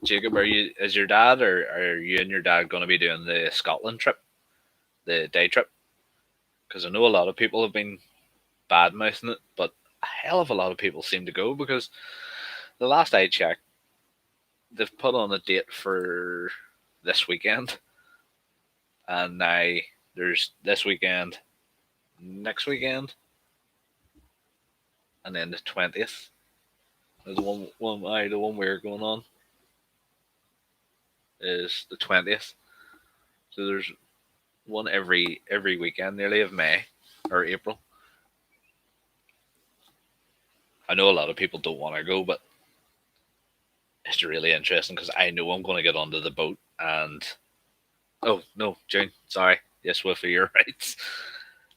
Jacob, is your dad or are you and your dad going to be doing the Scotland trip, the day trip? Because I know a lot of people have been bad mouthing it, but a hell of a lot of people seem to go because the last I checked, they've put on a date for this weekend, and now there's this weekend, next weekend, and then the 20th. The the one we're going on is the 20th. So there's one every weekend nearly of May or April. I know a lot of people don't want to go, but it's really interesting because I know I'm going to get onto the boat and oh no, June, sorry, yes, Wiffy, you're right.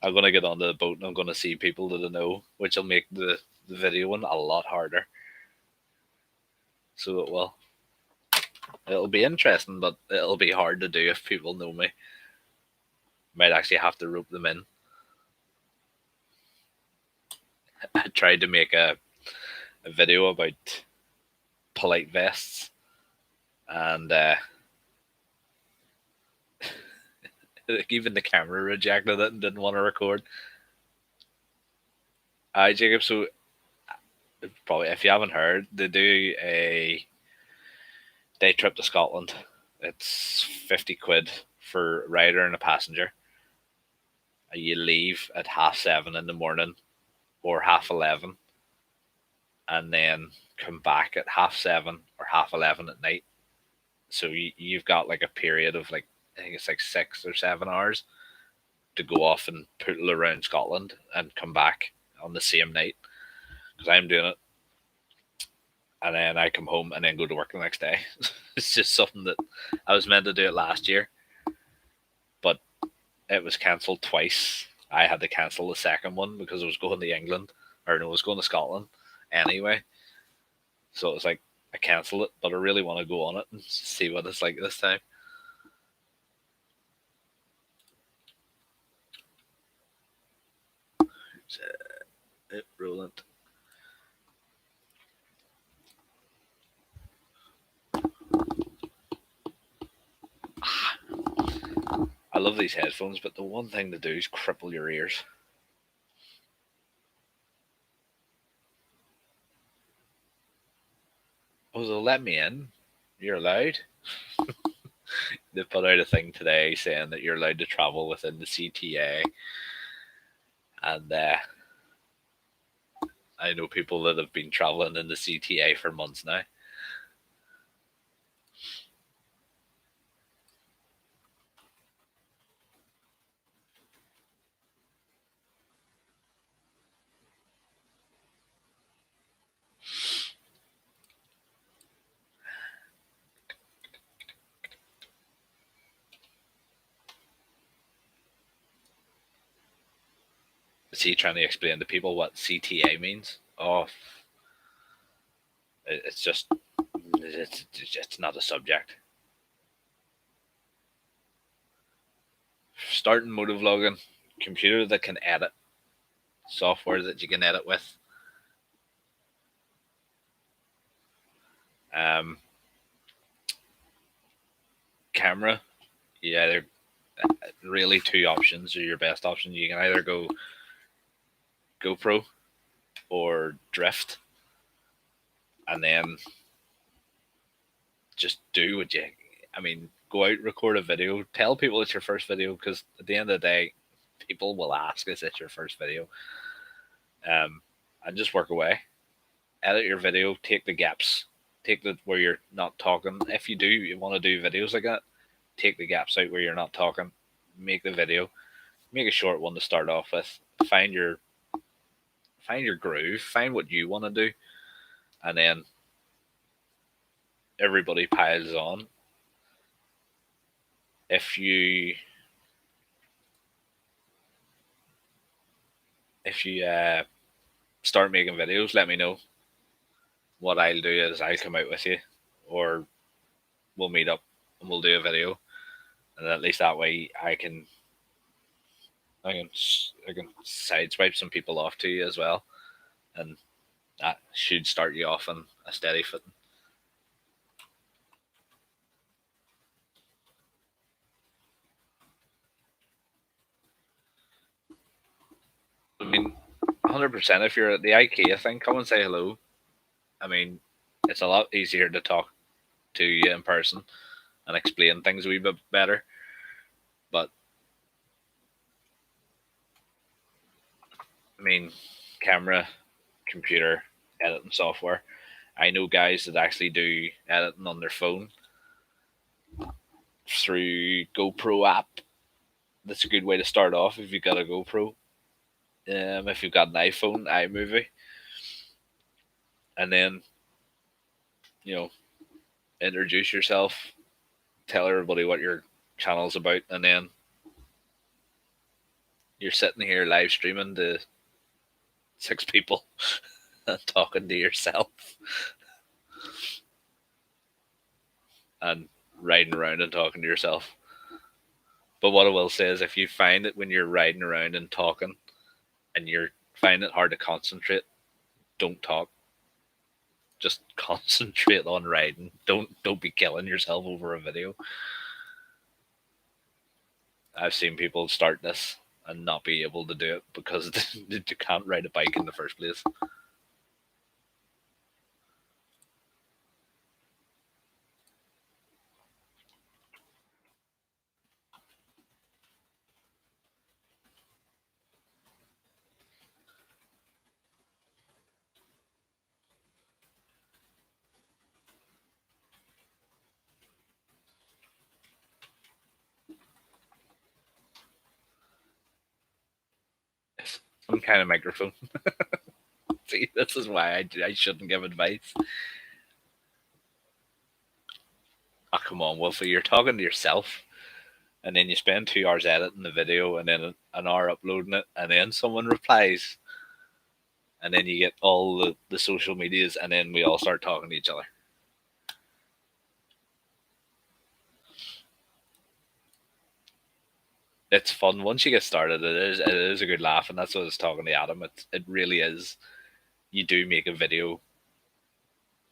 I'm going to get onto the boat and I'm going to see people that I know, which will make the video one a lot harder. So it will. It'll be interesting, but it'll be hard to do if people know me. Might actually have to rope them in. I tried to make a video about polite vests, and even the camera rejected it and didn't want to record. Hi, Jacob. So, probably if you haven't heard, they do a day trip to Scotland. It's 50 quid for a rider and a passenger. You leave at 7:30 in the morning or 11:30, and then come back at 7:30 or 11:30 at night. So you've got like a period of like I think it's like 6 or 7 hours to go off and poodle around Scotland and come back on the same night because I'm doing it, and then I come home and then go to work the next day. It's just something that I was meant to do it last year, but it was cancelled twice. I had to cancel the second one because I was going to England, or no, I was going to Scotland anyway. So it was like I cancelled it, but I really want to go on it and see what it's like this time. Roland. I love these headphones, but the one thing they do is cripple your ears. Oh, they'll let me in. You're allowed. They put out a thing today saying that you're allowed to travel within the CTA, and I know people that have been traveling in the CTA for months now. see trying to explain to people what CTA means. Oh, it's just it's not a subject. Starting motovlogging, computer that can edit, software that you can edit with. Um, Camera, you either really two options are your best option. You can either go GoPro or drift, and then just do what you. I mean, go out, record a video, tell people it's your first video, because at the end of the day, people will ask, "Is it your first video?" And just work away. Edit your video, take the gaps, take the where you're not talking. If you want to do videos like that, take the gaps out where you're not talking. Make the video, make a short one to start off with. Find your groove, find what you want to do, and then everybody piles on. If you start making videos, let me know. What I'll do is I'll come out with you, or we'll meet up and we'll do a video, and at least that way I can sideswipe some people off to you as well, and that should start you off on a steady footing. I mean, 100%. If you're at the IKEA thing, come and say hello. I mean, it's a lot easier to talk to you in person and explain things a wee bit better. But I mean, camera, computer, editing software. I know guys that actually do editing on their phone through GoPro app. That's a good way to start off if you've got a GoPro. If you've got an iPhone, iMovie, and then you know introduce yourself, tell everybody what your channel's about, and then you're sitting here live streaming to 6 people and talking to yourself and riding around and talking to yourself. But what I will say is, if you find it when you're riding around and talking and you're finding it hard to concentrate, don't talk. Just concentrate on riding. Don't be killing yourself over a video. I've seen people start this and not be able to do it because they can't ride a bike in the first place. Some kind of microphone. See, this is why I shouldn't give advice. Oh, come on, Wolfie, you're talking to yourself, and then you spend 2 hours editing the video, and then an hour uploading it, and then someone replies, and then you get all the social medias, and then we all start talking to each other. It's fun once you get started. It is a good laugh, and that's what I was talking to Adam. It really is. You do make a video.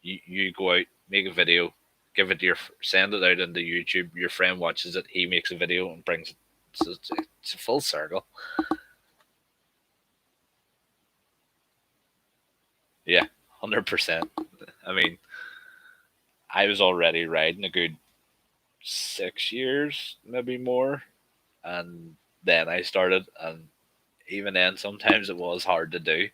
You go out, make a video, give it to send it out into YouTube. Your friend watches it. He makes a video and brings it. So it's a full circle. Yeah, 100%. I mean, I was already riding a good 6 years, maybe more, and then I started, and even then, sometimes it was hard to do.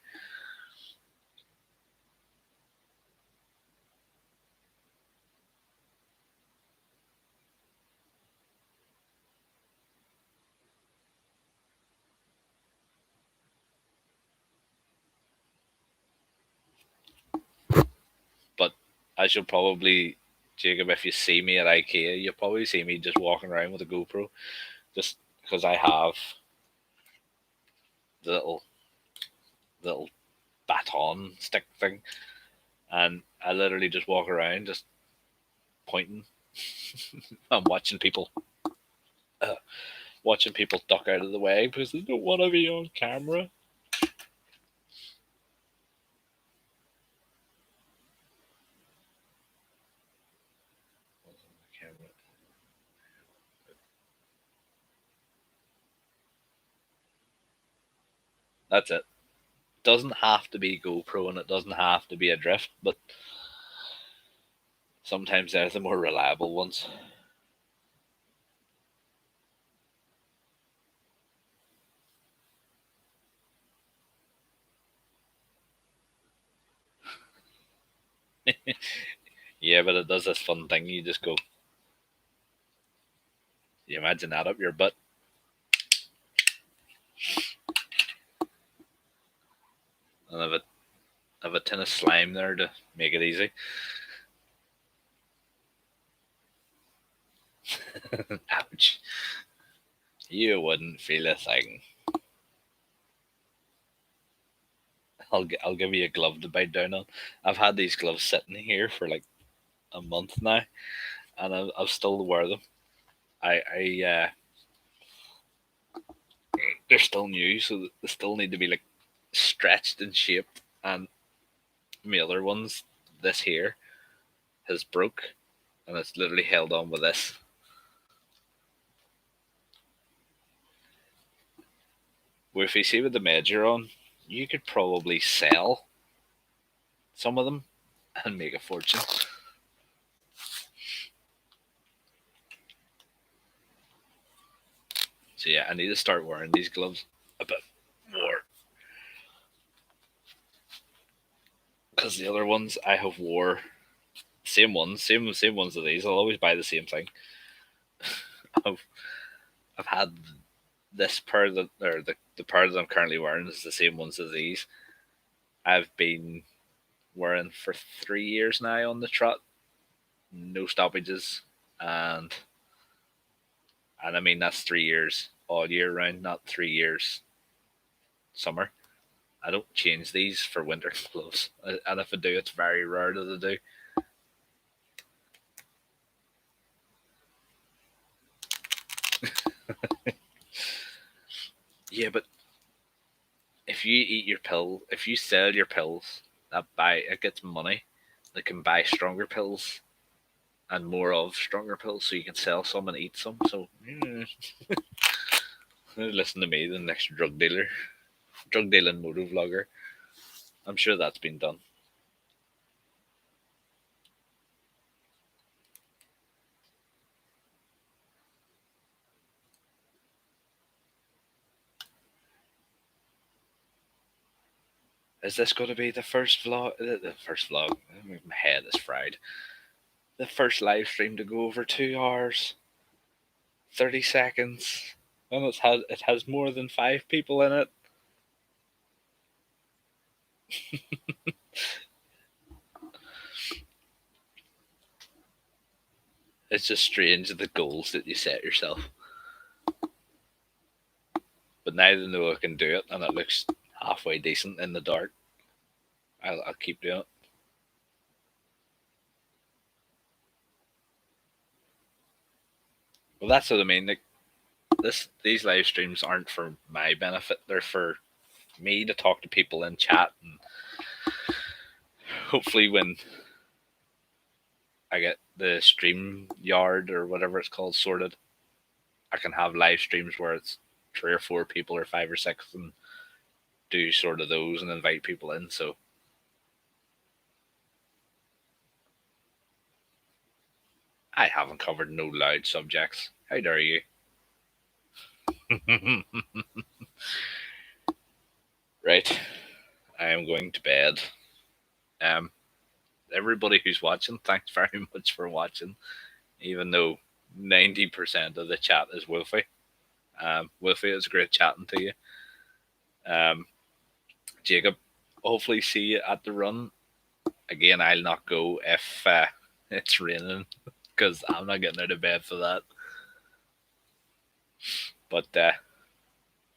But as you'll probably, Jacob, if you see me at IKEA, you'll probably see me just walking around with a GoPro, just because I have the little little baton stick thing, and I literally just walk around just pointing. I'm uh, watching people duck out of the way because they don't want to be on camera. That's it. Doesn't have to be GoPro and it doesn't have to be a drift, but sometimes they're the more reliable ones. Yeah, but it does this fun thing. You just go, you imagine that up your butt, and have a tin of slime there to make it easy. Ouch. You wouldn't feel a thing. I'll give you a glove to bite down on. I've had these gloves sitting here for like a month now, and I've still wear them. I they're still new, so they still need to be like stretched and shaped. And my other ones, this here, has broke, and it's literally held on with this. Well, if you see with the major on, you could probably sell some of them and make a fortune. So yeah, I need to start wearing these gloves a bit more because the other ones I have wore same ones, same ones of these. I'll always buy the same thing. I've I've had this pair that or the pair that I'm currently wearing is the same ones as these. I've been wearing for 3 years now on the trot, no stoppages, and I mean that's 3 years all year round, not 3 years summer. I don't change these for winter clothes, and if I do, it's very rare that I do. Yeah, but if you eat your pill, if you sell your pills, it gets money. They can buy stronger pills and more of stronger pills, so you can sell some and eat some. So listen to me, the next drug dealer, drug dealing motor vlogger. I'm sure that's been done. Is this going to be the first vlog? The first vlog. My head is fried. The first live stream to go over 2 hours, 30 seconds, and it has more than 5 people in it. It's just strange the goals that you set yourself. But now they know I can do it, and it looks halfway decent in the dark. I'll keep doing it. Well, that's what I mean. Like these live streams aren't for my benefit; they're for me to talk to people in chat, and hopefully, when I get the stream yard or whatever it's called sorted, I can have live streams where it's 3 or 4 people or 5 or 6, and do sort of those and invite people in. So I haven't covered no loud subjects. How dare you? Right, I am going to bed. Um, Everybody who's watching, thanks very much for watching. Even though 90% of the chat is Wolfie. Wolfie, it's great chatting to you. Jacob, hopefully see you at the run. Again, I'll not go if it's raining because I'm not getting out of bed for that. But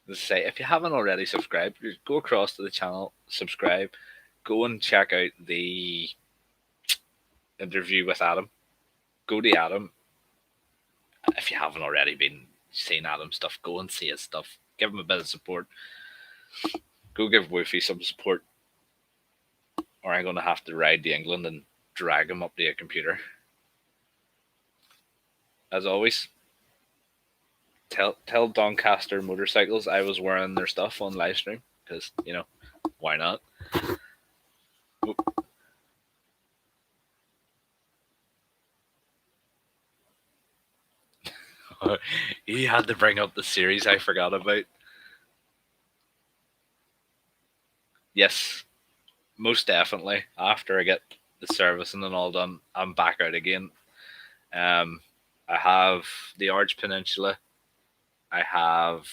As I say, if you haven't already subscribed, go across to the channel, subscribe, go and check out the interview with Adam. Go to Adam. If you haven't already been seeing Adam's stuff, go and see his stuff. Give him a bit of support. Go give Woofy some support, or I'm going to have to ride to England and drag him up to a computer. As always, tell Doncaster Motorcycles I was wearing their stuff on livestream, because, why not? He had to bring up the series I forgot about. Yes, most definitely. After I get the servicing and all done, I'm back out again. I have the Arch Peninsula. I have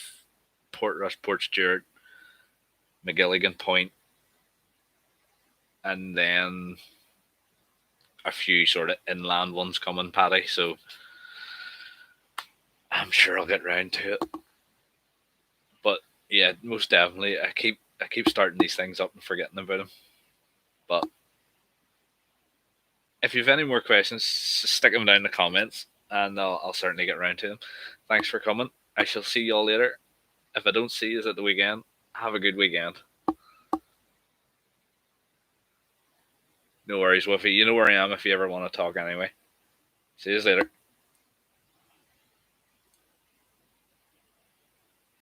Portrush, Port Stewart, McGilligan Point, and then a few sort of inland ones coming, Paddy. So I'm sure I'll get round to it. But yeah, most definitely, I keep starting these things up and forgetting about them. But if you've any more questions, stick them down in the comments, and I'll certainly get round to them. Thanks for coming. I shall see you all later. If I don't see you at the weekend, have a good weekend. No worries, Woofy. You know where I am if you ever want to talk anyway. See you later.